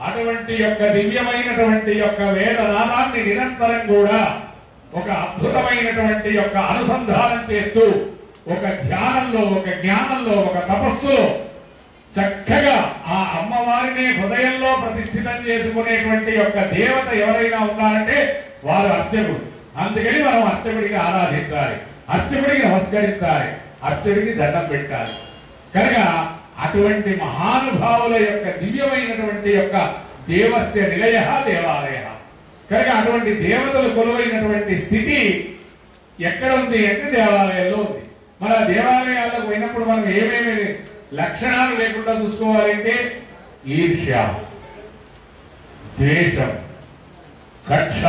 అటువంటి యొక్క దివ్యమైనటువంటి యొక్క వేదనామాన్ని నిరంతరం కూడా ఒక అద్భుతమైనటువంటి యొక్క అనుసంధానం చేస్తూ ఒక ధ్యానంలో, ఒక జ్ఞానంలో, ఒక తపస్సులో చక్కగా ఆ అమ్మవారిని హృదయంలో ప్రతిష్ఠితం చేసుకునేటువంటి యొక్క దేవత ఎవరైనా ఉన్నారంటే వారు అర్చకుడు. అందుకని మనం అర్చకుడికి ఆరాధించాలి, అర్చకుడికి నమస్కరించాలి, అర్చకుడికి దండం పెట్టాలి. కనుక అటువంటి మహానుభావుల యొక్క దివ్యమైనటువంటి యొక్క దేవస్య నిలయ దేవాలయ. కనుక అటువంటి దేవతలు కొలువైనటువంటి స్థితి ఎక్కడ ఉంది అంటే దేవాలయాల్లో ఉంది. మన దేవాలయాలకు పోయినప్పుడు మనం ఏమేమి లక్షణాలు లేకుండా చూసుకోవాలంటే ఈర్ష్య, ద్వేషం, కక్ష,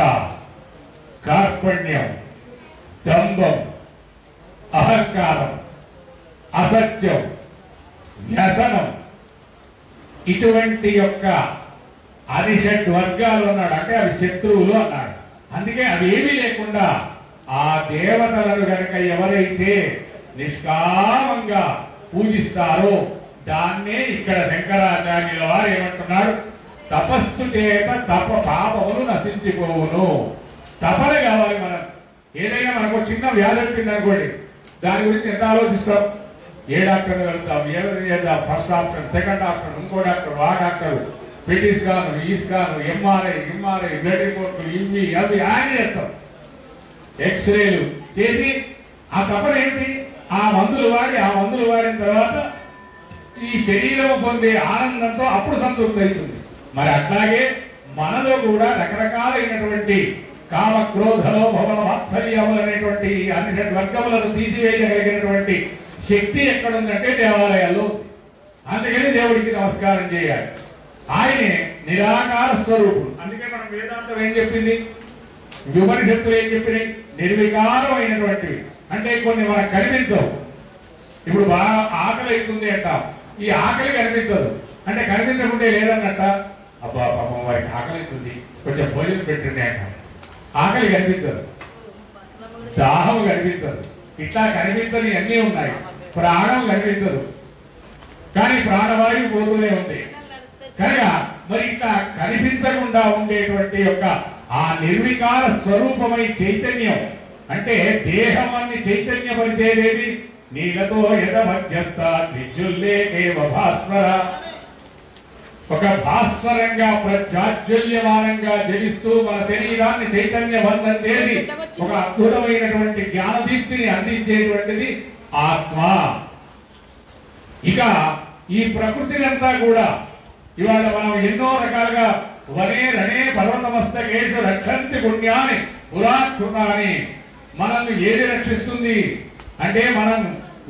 కార్పణ్యం, దంభం, అహంకారం, అసత్యం, వ్యసనం, ఇటువంటి యొక్క అరిషడ్ వర్గాలు అన్నాడు. అంటే అవి శత్రువులు అన్నాడు. అందుకే అవి ఏమీ లేకుండా ఆ దేవతలను కనుక ఎవరైతే నిష్కామంగా పూజిస్తారో దాన్నే ఇక్కడ శంకరాచార్యుల వారు ఏమంటున్నాడు, తపస్సు చేత తప పాపములు నశించిపోవును. తపన కావాలి. మనం ఏదైనా మనకు చిన్న వ్యాధి వచ్చింది అనుకోండి, దాని గురించి ఎంత ఆలోచిస్తాం? ఏ డాక్టర్ని వెళ్తాం, ఏది చేద్దాం, ఫస్ట్ ఆప్షన్, సెకండ్ ఆప్షన్, ఇంకో డాక్టర్, ఆ డాక్టర్, పిటి స్కాన్, ఈ స్కాన్, ఎంఆర్ఐ, బ్లడ్ రిపోర్ట్లు, ఇవి అవి యాడ్ చేస్తాం, ఎక్స్రేలు చేసి ఆ తపన ఏంటి? ఆ మందులు వాడిన తర్వాత ఈ శరీరం పొందే ఆనందంతో అప్పుడు సంతృప్తి అవుతుంది. మరి అట్లాగే మనలో కూడా రకరకాలైనటువంటి కామ, క్రోధ, భవన, వాత్సల్యములు అనేటువంటి అన్ని వర్గములను తీసివేయగలిగినటువంటి శక్తి ఎక్కడుందంటే దేవాలయాల్లో. అందుకని దేవుడికి నమస్కారం చేయాలి. ఆయనే నిరాకార స్వరూపుడు. అందుకే మనం వేదాంతం ఏం చెప్పింది, ఉపనిషత్తులు ఏం చెప్పినాయి? నిర్వికారమైనటువంటివి. అంటే కొన్ని మనకు కనిపించవు. ఇప్పుడు బాగా ఆకలి అవుతుంది అంటాం, ఈ ఆకలి కనిపించదు. అంటే కనిపించకుంటే లేదన్నట్ట, అబ్బా పాపం వారికి ఆకలి అవుతుంది, కొంచెం భోజనం పెట్టండి అంటాం. ఆకలి కనిపించదు, దాహం కనిపించదు, ఇట్లా కనిపించని అన్నీ ఉన్నాయి. ప్రాణం కనిపించదు, కానీ ప్రాణవాయువు పోతూనే ఉంది. కనుక మరి ఇట్లా కనిపించకుండా ఉండేటువంటి యొక్క ఆ నిర్వికార స్వరూపమై చైతన్యం అంటే దేహమాన్ని చైతన్యపరిచేదేది నీలతో యద మధ్యస్థ విద్యుల్లేకేవ భాస్వర. ఒక భాస్వరంగా ప్రజ్వాజ్వల్యమానంగా జలిస్తూ మన శరీరాన్ని చైతన్యవంతం చేసి ఒక అద్భుతమైనటువంటి జ్ఞానదీప్తిని అందించేటువంటిది ఆత్మ. ఇక ఈ ప్రకృతినంతా కూడా ఇవాళ మనం ఎన్నో రకాలుగా వనే రణే పర్వతమస్తకేషు రక్షంతి పుణ్యాన్ని పురాకృతాన్ని మనల్ని ఏది రక్షిస్తుంది అంటే మనం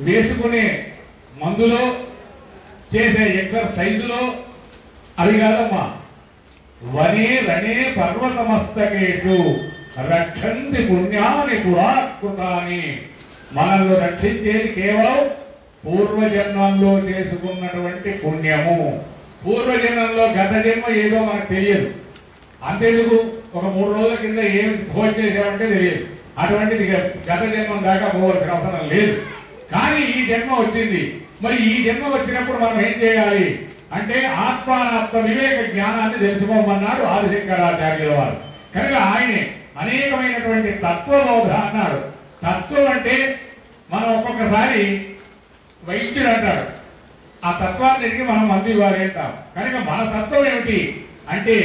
వేసుకునే మందులో, చేసే ఎక్సర్సైజులో అవి కాదమ్మా. వనే రణే పర్వతమస్తకేషు రక్షంతి పుణ్యాన్ని పురాకృతాన్ని మనల్ని రక్షించేది కేవలం పూర్వజన్మంలో చేసుకున్నటువంటి పుణ్యము. పూర్వజన్మంలో గత జన్మ ఏదో మనకు తెలియదు. అంతేందుకు ఒక 3 రోజుల కింద ఏం భోజనం చేసామంటే తెలియదు. అటువంటిది గత జన్మం దాకా పోవాల్సిన అవసరం లేదు. కానీ ఈ జన్మ వచ్చింది. మరి ఈ జన్మ వచ్చినప్పుడు మనం ఏం చేయాలి అంటే ఆత్మానాత్మ వివేక జ్ఞానాన్ని తెలుసుకోమన్నాడు ఆదిశంకరాచార్యుల వారు. కనుక ఆయనే అనేకమైనటువంటి తత్వబోధ అన్నాడు. తత్వం అంటే మనం ఒక్కొక్కసారి వైద్యుడు అంటాడు, ఆ తత్వానికి మనం మందు ఇవ్వాలి అంటాం. కనుక మన తత్వం ఏమిటి అంటే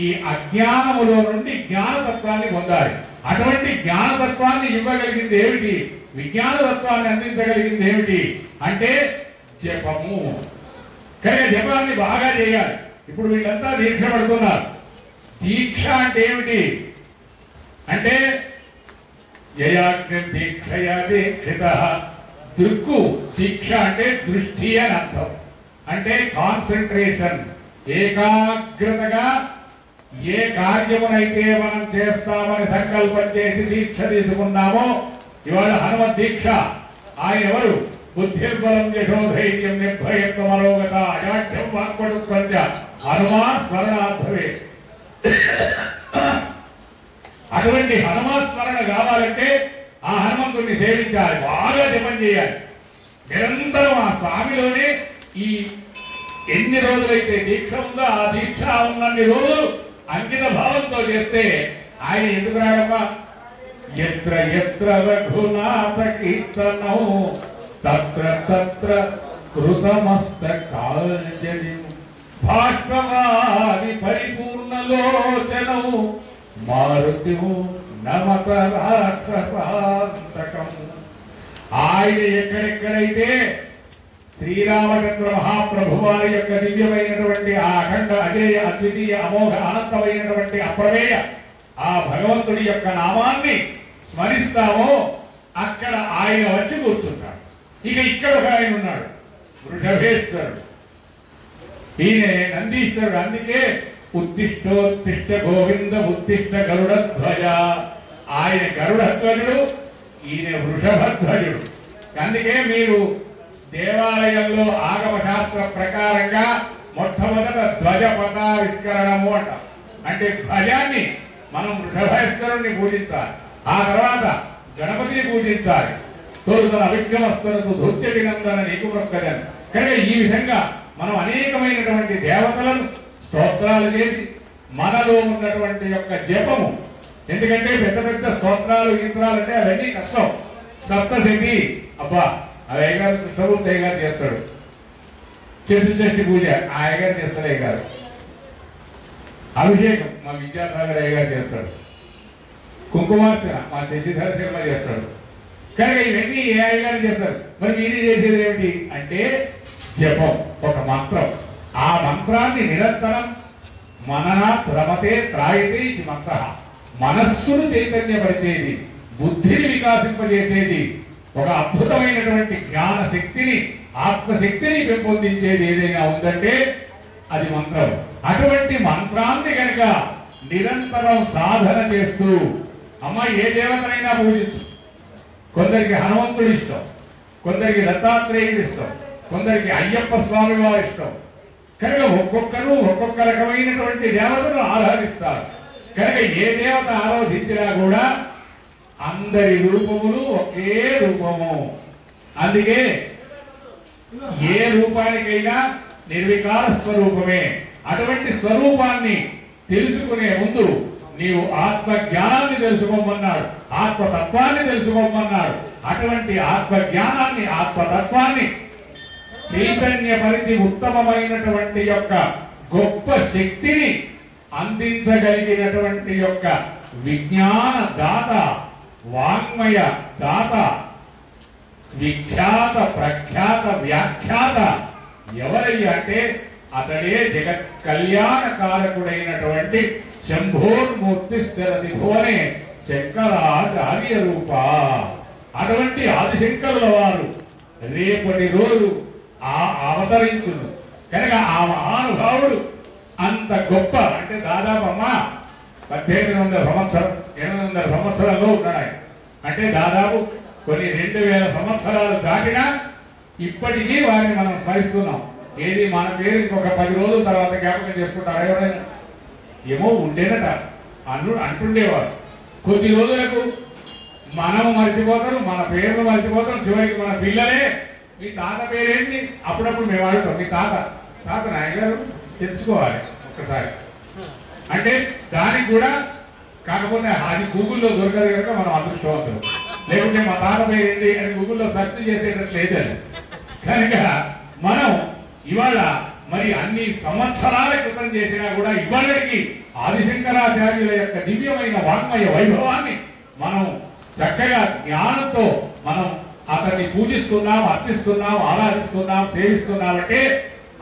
ఈ అజ్ఞానములో నుండి జ్ఞానతత్వాన్ని పొందాలి. అటువంటి జ్ఞానతత్వాన్ని ఇవ్వగలిగింది ఏమిటి, విజ్ఞానతత్వాన్ని అందించగలిగింది ఏమిటి అంటే జపము. కనుక జపాన్ని బాగా చేయాలి. ఇప్పుడు వీళ్ళంతా దీక్ష పడుతున్నారు. దీక్ష అంటే ఏమిటి అంటే యయాగ్ని దీక్షయా దీక్షిత దృక్కు దీక్ష అంటే దృష్టి అని అర్థం. అంటే కాన్సన్ట్రేషన్, ఏకాగ్రతగా ఏ కార్యమునైతే మనం చేస్తామని సంకల్పం చేసి దీక్ష తీసుకున్నామో, ఇవాళ హనుమత్ దీక్ష. ఆయన ఎవరు? బుద్ధిర్బలం యశోధైర్యం నిర్భయత్వం అరోగత అజాఢ్యం వాక్పటుత్వంచ హనుమా స్మరణార్థమే. అటువంటి హనుమా స్మరణ కావాలంటే ఆ హనుమంతుడిని సేవించాలి, బాగా జపం చేయాలి నిరంతరం. ఆ స్వామిలోనే ఈ ఎన్ని రోజులైతే దీక్ష ఉందో ఆ దీక్ష ఉన్నన్ని రోజులు అంకిత భావంతో చేస్తే ఆయన ఎందుకు రాడమ్మా? ఎత్ర ఎత్ర రఘునాథ కీర్తనం తత్ర తత్ర కృతమస్తకాంజలి భాష్పవాది పరిపూర్ణలోచనం మారుతి నమత రాక్షసాంతకం. ఆయన ఎక్కడెక్కడైతే శ్రీరామచంద్ర మహాప్రభు వారి యొక్క దివ్యమైనటువంటి ఆ అఖండ అజేయ అద్వితీయ అమోఘ అనంతమైనటువంటి అప్రమేయ ఆ భగవంతుడి యొక్క నామాన్ని స్మరిస్తామో అక్కడ ఆయన వచ్చి కూర్చుంటాడు. ఇక ఇక్కడ ఒక ఆయన ఉన్నాడు, వృషభేశ్వరుడు. ఈయన నందీశ్వరుడు. అందుకే ఉత్తిష్టోత్తిష్ట గోవింద ఉత్తిష్ట గరుడధ్వజ. ఆయన గరుడధ్వజుడు, ఈయన వృషభధ్వజుడు. అందుకే మీరు దేవాలయంలో ఆగమ శాస్త్ర ప్రకారంగా మొట్టమొదట ధ్వజ పటావిష్కరణము అంట. అంటే ధ్వజాన్ని మనం వృషభేశ్వరుణ్ణి పూజించాలి, ఆ తర్వాత గణపతిని పూజించాలి. తోడుతన అవిఘ్నమస్తు ధృత్యటి నందన నీకు ప్రొక్కజన్. కనుక ఈ విధంగా మనం అనేకమైనటువంటి దేవతలను స్తోత్రాలు చేసి మనలో ఉన్నటువంటి యొక్క జపము, ఎందుకంటే పెద్ద పెద్ద స్తోత్రాలు యంత్రాలు అంటే అవన్నీ కష్టం. సప్తశతి అబ్బా అది అయ్యగారు కృష్ణమూర్తి అయ్యగారు చేస్తాడు. చతుర్దశి పూజ ఆ అయ్యగారు చేస్తారు. అయ్యగారు అభిషేకం మా విద్యాసాగర్ అయ్యగారు చేస్తాడు. కుంకుమార్చన మా శశిధర శర్మ చేస్తాడు. కనుక ఇవన్నీ ఏ అయ్యగారు చేస్తారు. మరి మీరు చేసేది ఏమిటి అంటే జపం, ఒక మంత్రం. ఆ మంత్రాన్ని నిరంతరం మననాత్ రమతే త్రాయతే ఇది మంత్ర. మనస్సును చైతన్యపరిచేది, బుద్ధిని వికాసింపజేసేది, ఒక అద్భుతమైనటువంటి జ్ఞాన శక్తిని ఆత్మశక్తిని పెంపొందించేది ఏదైనా ఉందంటే అది మంత్రం. అటువంటి మంత్రాన్ని కనుక నిరంతరం సాధన చేస్తూ అమ్మ ఏ దేవతనైనా పూజించు. కొందరికి హనుమంతుడు ఇష్టం, కొందరికి దత్తాత్రేయుడు ఇష్టం, కొందరికి అయ్యప్ప స్వామి వారు ఇష్టం. కనుక ఒక్కొక్కరు ఒక్కొక్క రకమైనటువంటి దేవతను ఆరాధిస్తారు. కనుక ఏ దేవత ఆరాధించినా కూడా అందరి రూపములు ఒకే రూపము. అందుకే ఏ రూపానికైనా నిర్వికార స్వరూపమే. అటువంటి స్వరూపాన్ని తెలుసుకునే ముందు నీవు ఆత్మ జ్ఞానాన్ని తెలుసుకోమన్నాడు, ఆత్మతత్వాన్ని తెలుసుకోమన్నాడు. అటువంటి ఆత్మ జ్ఞానాన్ని ఆత్మతత్వాన్ని చైతన్య పరిధి ఉత్తమమైనటువంటి యొక్క గొప్ప శక్తిని అందించగలిగినటువంటి యొక్క విజ్ఞాన దాత, వాంగ్మయ దాత, విఖ్యాత ప్రఖ్యాత వ్యాఖ్యాత ఎవరయ్యా అంటే అతడే జగత్ కళ్యాణ కారకుడైనటువంటి శంభోర్మూర్తి స్థిరతి భువనే శంకరాచార్య రూప. అటువంటి ఆదిశంకరుల వారు రేపటి రోజు అవతరించును. కనుక ఆ మహానుభావుడు అంత గొప్ప, అంటే దాదాపు అమ్మ 1800 సంవత్సరాల్లో ఉన్నాడు. అంటే దాదాపు కొన్ని 2000 సంవత్సరాలు దాటినా ఇప్పటికీ వారిని మనం స్మరిస్తున్నాం. ఏది మన పేరు ఇంకొక 10 రోజుల తర్వాత జ్ఞాపకం చేసుకుంటారు ఎవరైనా? ఏమో ఉండేదట అంటుండేవారు. కొద్ది రోజులకు మనం మర్చిపోతారు, మన పేరును మర్చిపోతాం. చివరికి మన పిల్లలే మీ తాత పేరేంటి అప్పుడప్పుడు మేము అడుగుతాం, మీ తాత నాయగారు తెలుసుకోవాలి ఒక్కసారి. అంటే దానికి కూడా కాకపోతే అది గూగుల్లో దొరకదు కనుక మనం అదృష్టవంతులు. లేకుంటే మా తాత పేరు ఏంటి అని గూగుల్లో సెర్చ్ చేసేటట్టు లేదని. కనుక మనం ఇవాళ మరి అన్ని సంవత్సరాల క్రితం చేసినా కూడా ఇవాళకి ఆదిశంకరాచార్యుల యొక్క దివ్యమైన వాంగ్మయ వైభవాన్ని మనం చక్కగా జ్ఞానంతో మనం అతన్ని పూజిస్తున్నాం, అర్పిస్తున్నాం, ఆరాధిస్తున్నాం, సేవిస్తున్నామంటే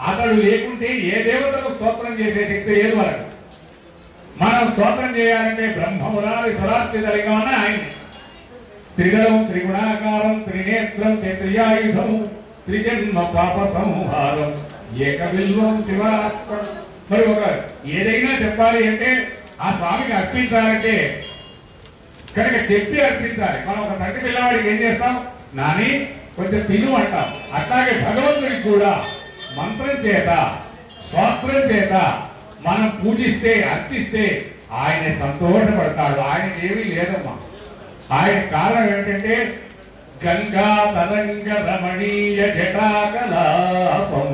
అతడు లేకుంటే ఏ దేవతకు స్తోత్రం చేసే శక్తి లేదు వరకు. మనం స్తోత్రం చేయాలంటే బ్రహ్మమురారి స్వరార్చితలిగా ఉన్న ఆయన త్రిదళం త్రిగుణాకారం త్రినేత్రం త్రియాయుధం త్రిజన్మ పాప సంహారం ఏకబిల్వం శివాత్మ. మరి ఒక ఏదైనా చెప్పాలి అంటే ఆ స్వామికి అర్పించాలంటే కనుక చెప్పి అర్పించాలి. మనం ఒక తండ్రి పిల్లవాడికి ఏం చేస్తాం, నాని కొంచెం తిను అంటాం. అట్లాగే భగవంతుడికి కూడా మంత్రం చేత స్తోత్రం చేత మనం పూజిస్తే అర్పిస్తే ఆయన సంతోషపడతాడు. ఆయన ఏమీ లేదమ్మా. ఆయన కారణం ఏంటంటే గంగా తరంగ రమణీయ జటాకలాపం.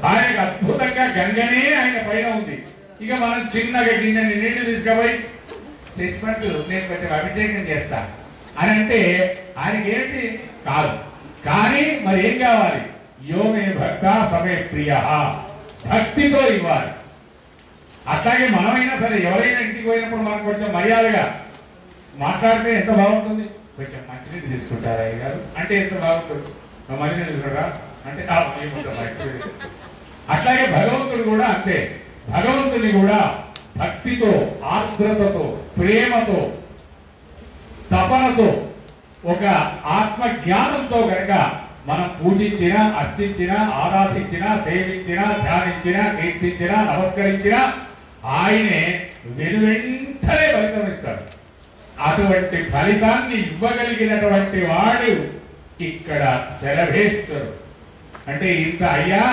ఆయనకు అద్భుతంగా గంగనే ఆయన పైన ఉంది. ఇక మనం చిన్నగా గిన్నెని నీళ్లు తీసుకుపోయి తెచ్చినట్టు నేను కొంచెం అభిషేకం చేస్తా అని అంటే ఆయనకి ఏంటి కాదు. కానీ మరి ఏం కావాలి, యోమే భక్త సమే ప్రియ, భక్తితో ఇవ్వాలి. అట్లాగే మనమైనా సరే ఎవరైనా ఇంటికి పోయినప్పుడు మనం కొంచెం మర్యాదగా మాట్లాడితే ఎంత బాగుంటుంది. కొంచెం మంచినీళ్ళు తీసుకుంటారా అయ్య గారు అంటే ఎంత బాగుంటుంది. మంచినీళ్ళు తీసుకుంటారా అంటే అట్లాగే భగవంతుడు కూడా అంతే. భగవంతుని కూడా భక్తితో ఆర్ద్రతతో ప్రేమతో తపనతో ఒక ఆత్మ జ్ఞానంతో కనుక మనం పూజించినా అర్చించినా ఆరాధించినా సేవించినా ధ్యానించినా కీర్తించినా నమస్కరించినా ఆయనే వెనువెంటనే ఫలితం ఇస్తాడు. అటువంటి ఫలితాన్ని ఇవ్వగలిగినటువంటి వాడు ఇక్కడ శరభేశ్వరుడు. అంటే ఇంత అయ్యా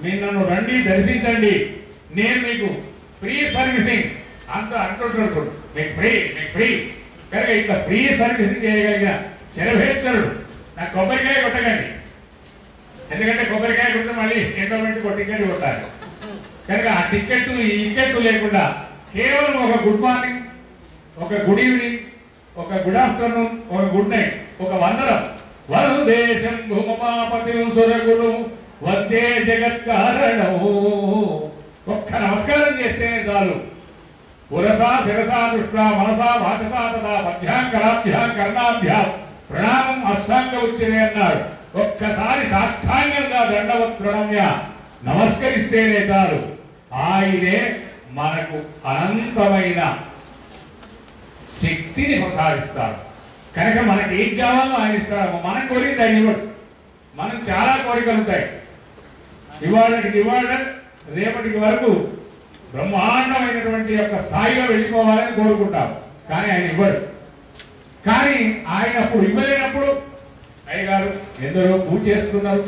మీరు నన్ను రండి దర్శించండి, నేను మీకు ఫ్రీ సర్వీసింగ్ అంత అంటుంటాడు. మీకు ఫ్రీ కనుక ఇంత ఫ్రీ సర్వీసింగ్ చేయగలిగిన శరభేశ్వరుడు నాకు కొబ్బరికాయ కొట్టకండి. ఎందుకంటే కొబ్బరికాయ కొట్టిన మళ్ళీ ఎండోమెంట్ టికెట్ కొట్టాలి. కనుక ఆ టికెట్ ఈ టికెట్ లేకుండా కేవలం ఒక గుడ్ మార్నింగ్, ఒక గుడ్ ఈవినింగ్, ఒక గుడ్ ఆఫ్టర్నూన్, ఒక గుడ్ నైట్, ఒక వందనం వరుదేశం భూమపాపతి సురగురు వందే జగత్కారణము ఒక్క నమస్కారం చేస్తేనే చాలు. పురసా శిరసా దృష్ట్యా మనసా వాచసా తదా పద్భ్యాం కరాభ్యాం కర్ణాభ్యాం ప్రణామం అష్టాంగ ఉచ్యతే అన్నాడు. ఒక్కసారి సాష్టాంగంగా దండవత్ ప్రణమ్య నమస్కరిస్తేనే చాలు. ఆయనే మనకు అనంతమైన శక్తిని ప్రసాదిస్తాడు. కనుక మనకి ఏం కావాలో ఆయన ఇస్తాడు. మనం కోరిక ఆయన ఇవ్వడు. మనం చాలా కోరికలు ఉంటాయి. ఇవాళకి రేపటికి వరకు బ్రహ్మాండమైనటువంటి యొక్క స్థాయిలో వెళ్ళిపోవాలని కోరుకుంటాం. కానీ ఆయన ఇవ్వడు. కానీ ఆయన అప్పుడు ఇవ్వలేనప్పుడు అయ్యగారు ఎందరో పూజ చేస్తున్నారు,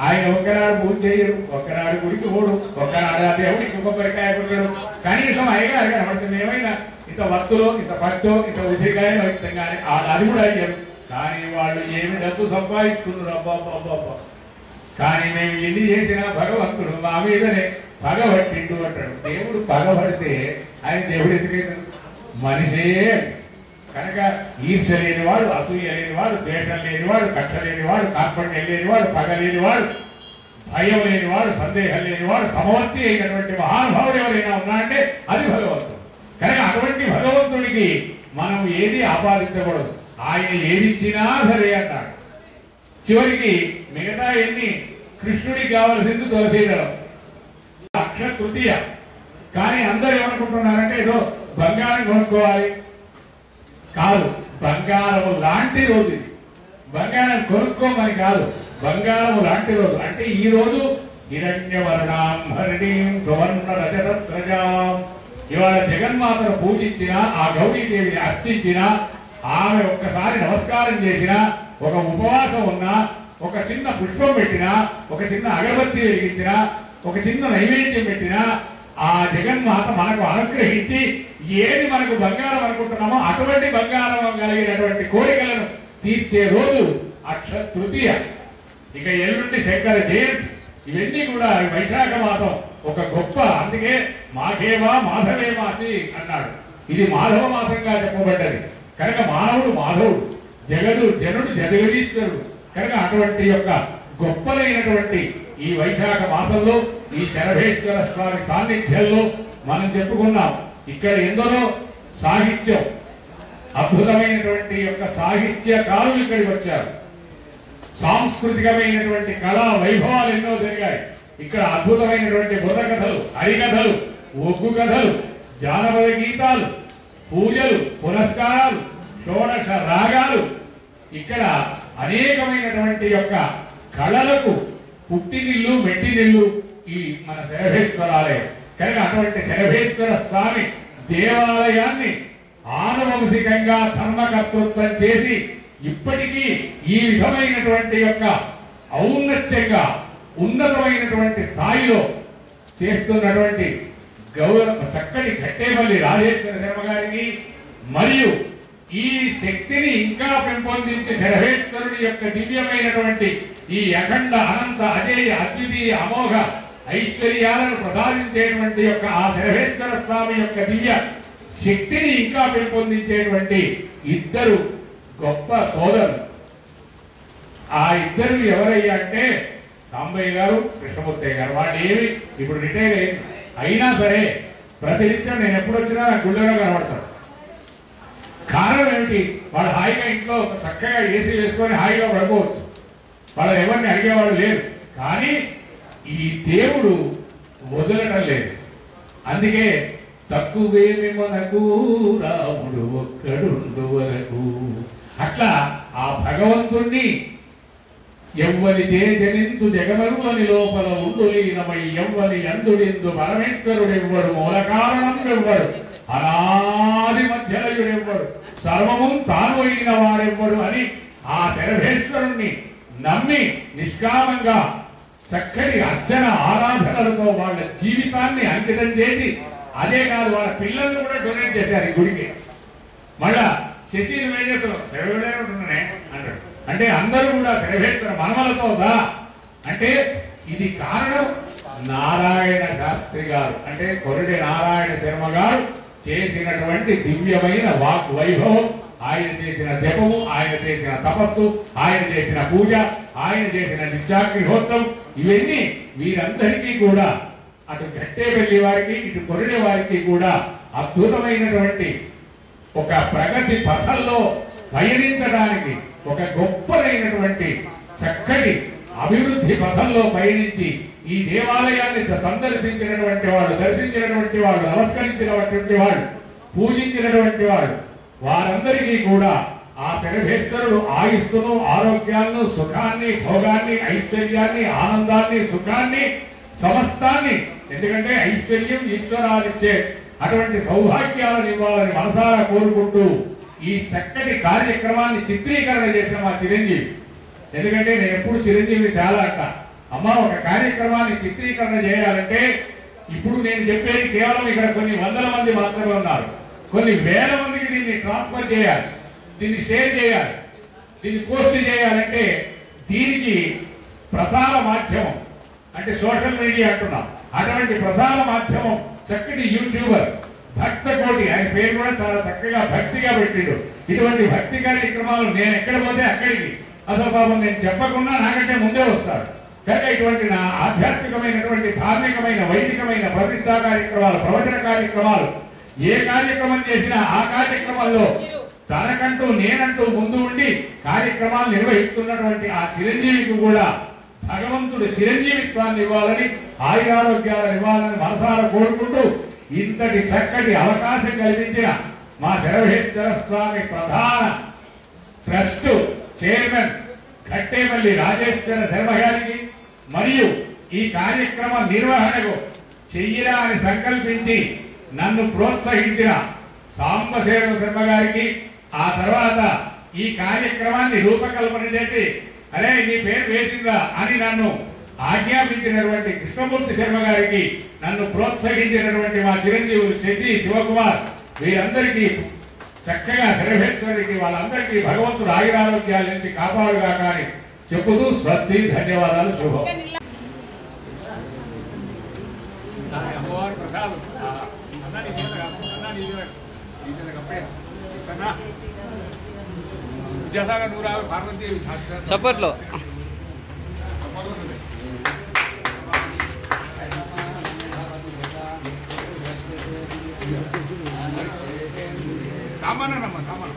ఆయన ఒక్కనాడు పూజ చేయరు, ఒక్కనాడు గుడికి పోడు, ఒక్కనాడు ఆ దేవుడికి కొబ్బరికాయ కొట్టాడు. కనీసం అయ్యగారు కనబడుతుంది ఏమైనా ఇంత వత్తులో ఇంత పట్టో ఇంత ఉసిరికాయలో ఇస్తాం. కానీ అది కూడా అయ్యారు. కానీ వాళ్ళు ఏమి డబ్బు సంపాదిస్తున్నారు అబ్బాబ్బా. కానీ మేము ఎన్ని చేసినా భగవంతుడు మా మీదనే పగబట్టిండు అంటాడు. దేవుడు పగబడితే ఆయన దేవుడు ఎందుకైతే మనిషే. కనుక ఈర్ష లేనివాడు, అసూయ లేనివాడు, ద్వేషం లేనివాడు, కక్ష లేనివాడు, కార్పణ్యం లేనివాడు, పగ లేనివాడు, భయం లేనివాడు, సందేహం లేనివాడు, సమవర్తి అయినటువంటి మహానుభావుడు ఎవరైనా ఉన్నాడంటే అది భగవంతుడు. కనుక అటువంటి భగవంతుడికి మనం ఏది ఆపాదించకూడదు. ఆయన ఏది ఇచ్చినా సరే అన్నాడు. చివరికి మిగతా ఎన్ని కృష్ణుడికి కావలసింది తులసీదళం అక్షయ తృతీయ. కానీ అందరూ ఏమనుకుంటున్నారంటే ఏదో బంగారం కొనుక్కోవాలి. కాదు, బంగారము లాంటి రోజు ఇది. బంగారం కొనుక్కోమని కాదు, బంగారము లాంటి రోజు. అంటే ఈ రోజు హిరణ్యవర్ణాం హరిణీం సువర్ణ రజతస్రజాం. ఇవాళ జగన్మాతను పూజించిన ఆ గౌరీదేవిని అర్చించిన ఆమె ఒక్కసారి నమస్కారం చేసిన, ఒక ఉపవాసం ఉన్నా, ఒక చిన్న పుష్పం పెట్టినా, ఒక చిన్న అగరబత్తి వెలిగించినా, ఒక చిన్న నైవేద్యం పెట్టినా ఆ జగన్మాత మనకు అనుగ్రహించి ఏది మనకు బంగారం అనుకుంటున్నామో అటువంటి బంగారం కలిగినటువంటి కోరికలను తీర్చే రోజు అక్షయ తృతీయ. ఇక ఎల్లుండి శంకర జయంతి. ఇవన్నీ కూడా వైశాఖ మాసం ఒక గొప్ప. అందుకే మాఘేవా మాధవే మాసి అన్నాడు. ఇది మాధవ మాసంగా చెప్పబడ్డది. కనుక మానవుడు మాధవుడు, జనుడు జగదీశ్వరుడు. కనుక అటువంటి యొక్క గొప్పలైనటువంటి ఈ వైశాఖ మాసంలో ఈ శరభేశ్వర స్వామి సాన్నిధ్యంలో మనం చెప్పుకున్నాం. ఇక్కడ ఎందరో సాహిత్యం, అద్భుతమైనటువంటి యొక్క సాహిత్యకారులు ఇక్కడికి వచ్చారు. సాంస్కృతికమైనటువంటి కళా వైభవాలు ఎన్నో జరిగాయి. ఇక్కడ అద్భుతమైనటువంటి బుర్ర కథలు, హరికథలు, ఒగ్గు కథలు, జానపద గీతాలు, పూజలు, పునస్కారాలు, షోడశ రాగాలు ఇక్కడ అనేకమైనటువంటి యొక్క కళలకు పుట్టినిల్లు మెట్టినిల్లు ఈ మన శరభేశ్వరాలయం కనుక అటువంటి శరభేశ్వర స్వామి దేవాలయాన్ని ఆనువంశికంగా ధర్మకర్తృత్వం చేసి ఇప్పటికీ ఈ విధమైనటువంటి యొక్క ఔన్నత్యంగా ఉన్నతమైనటువంటి స్థాయిలో చేస్తున్నటువంటి చక్కటి గట్టేపల్లి రాజేశ్వర శర్మ గారికి మరియు ఈ శక్తిని ఇంకా పెంపొందించి శరభేశ్వరుడి యొక్క దివ్యమైనటువంటి ఈ అఖండ అనంత అజేయ అద్వితీయ అమోఘ ఐశ్వర్యాలను ప్రసాదించేటువంటి యొక్క ఆ శరభేశ్వర స్వామి యొక్క దివ్య శక్తిని ఇంకా పెంపొందించేటువంటి ఇద్దరు గొప్ప సోదరులు. ఆ ఇద్దరు ఎవరయ్యా అంటే సాంబయ్య గారు, కృష్ణమూర్తి గారు. వాళ్ళు ఏమి ఇప్పుడు రిటైర్ అయింది అయినా సరే ప్రతినిత్యం నేను ఎప్పుడు వచ్చినా గుళ్ళగా కనబడతారు. కారణం ఏమిటి? వాళ్ళు హాయిగా ఇంట్లో చక్కగా ఏసీ వేసుకొని హాయిగా పడుకోవచ్చు. వాళ్ళు ఎవరిని అడిగేవాడు లేదు. కానీ ఈ దేవుడు వదలడం లేదు. అందుకే తక్కువేమి మనకు రాముడు ఒక్కడుండు వరకు అట్లా ఆ భగవంతుణ్ణి ఎవ్వరి జనింతు జగమరువని లోపల ఉండులీనమై ఎవ్వరి అందుడిందు పరమేశ్వరుడెవ్వడు మూల కారణం ఎవ్వడు అనాది మధ్యలయుడెవ్వడు సర్వము తాను అయిన వాడెవ్వడు అని ఆ శరభేశ్వరుణ్ణి నమ్మి నిష్కామంగా చక్కటి అర్చన ఆరాధనలతో వాళ్ళ జీవితాన్ని అంకితం చేసి అదే కాదు వాళ్ళ పిల్లల్ని కూడా డొనేట్ చేశారు ఈ గుడికి. మళ్ళా శశిని వేసేస్తారు శరవేడున్నానే అంటాడు. అంటే అందరూ కూడా శరభేశ్వర మనమలతో దా అంటే ఇది కారణం నారాయణ శాస్త్రి గారు అంటే కొరటి నారాయణ శర్మ గారు చేసినటువంటి దివ్యమైన వాక్ వైభవం, ఆయన చేసిన జపము, ఆయన చేసిన తపస్సు, ఆయన చేసిన పూజ, ఆయన చేసిన నిత్యాగ్నిహోత్రం ఇవన్నీ వీరందరికీ కూడా అటు గట్టేపల్లి వారికి ఇటు కొరటి వారికి కూడా అద్భుతమైనటువంటి ఒక ప్రగతి పథంలో పయనించడానికి ఒక గొప్పదైనటువంటి చక్కటి అభివృద్ధి పథంలో పయనించి ఈ దేవాలయాన్ని సందర్శించినటువంటి వాళ్ళు, దర్శించినటువంటి వాళ్ళు, నమస్కరించినటువంటి వాళ్ళు, పూజించినటువంటి వాళ్ళు వారందరికీ కూడా ఆ శరభేశ్వరుడు ఆయుస్సును, ఆరోగ్యాన్ని, సుఖాన్ని, భోగాన్ని, ఐశ్వర్యాన్ని, ఆనందాన్ని, సుఖాన్ని, సమస్తాన్ని ఎందుకంటే ఐశ్వర్యం ఈశ్వరాలిచ్చే అటువంటి సౌభాగ్యాలను ఇవ్వాలని మనసారా కోరుకుంటూ ఈ చక్కటి కార్యక్రమాన్ని చిత్రీకరణ చేసిన మా చిరంజీవి. ఎందుకంటే నేను ఎప్పుడు చిరంజీవి చాలా అంట అమ్మ ఒక కార్యక్రమాన్ని చిత్రీకరణ చేయాలంటే ఇప్పుడు నేను చెప్పేది కేవలం ఇక్కడ కొన్ని వందల మంది మాత్రమే ఉన్నారు. కొన్ని వేల మందికి దీన్ని ట్రాన్స్ఫర్ చేయాలి, దీన్ని షేర్ చేయాలి, దీన్ని పోస్ట్ చేయాలంటే దీనికి ప్రసార మాధ్యమం అంటే సోషల్ మీడియా అంటున్నాం. అటువంటి ప్రసార మాధ్యమం చక్కటి యూట్యూబర్ భక్త కోటి, ఆయన పేరు కూడా చాలా చక్కగా భక్తిగా పెట్టిండు. ఇటువంటి భక్తి కార్యక్రమాలు నేను ఎక్కడ పోతే అక్కడికి అసలు పాపం నేను చెప్పకుండా నాకంటే ముందే వస్తాడు. కనుక ఇటువంటి నా ఆధ్యాత్మికమైనటువంటి ధార్మికమైన వైదికమైన ప్రతిష్టా కార్యక్రమాలు, ప్రవచన కార్యక్రమాలు ఏ కార్యక్రమం చేసినా ఆ కార్యక్రమంలో తనకంటూ నేనంటూ ముందు ఉండి కార్యక్రమాలు నిర్వహిస్తున్నటువంటి ఆ చిరంజీవికి కూడా భగవంతుడు చిరంజీవిత్వాన్ని ఇవ్వాలని, ఆయురారోగ్యాలను ఇవ్వాలని మనసారా కోరుకుంటూ ఇంతటి చక్కటి అవకాశం కల్పించిన మా శరభేశ్వర స్వామి ప్రధాన ట్రస్ట్ చైర్మన్ గట్టేపల్లి రాజేశ్వర శర్మ గారికి మరియు ఈ కార్యక్రమ నిర్వహణకు చెయ్యిరా అని సంకల్పించి నన్ను ప్రోత్సహించిన సాంబశేఖర శర్మ గారికి, ఆ తర్వాత ఈ కార్యక్రమాన్ని రూపకల్పన చేసి అరే నీ పేరు వేసిందా అని నన్ను ఆజ్ఞాపించినటువంటి కృష్ణమూర్తి శర్మ గారికి, నన్ను ప్రోత్సహించినటువంటి మా చిరంజీవులు శశి, శివకుమార్ వీరందరికీ చక్కగా శరభేశ్వరికి వాళ్ళందరికీ భగవంతుడు ఆయురారోగ్యాల నుంచి కాపాడుగా కానీ చెప్పుతూ స్వస్తి, ధన్యవాదాలు, శుభం. చప్పట్లో సామాన్ సామాన్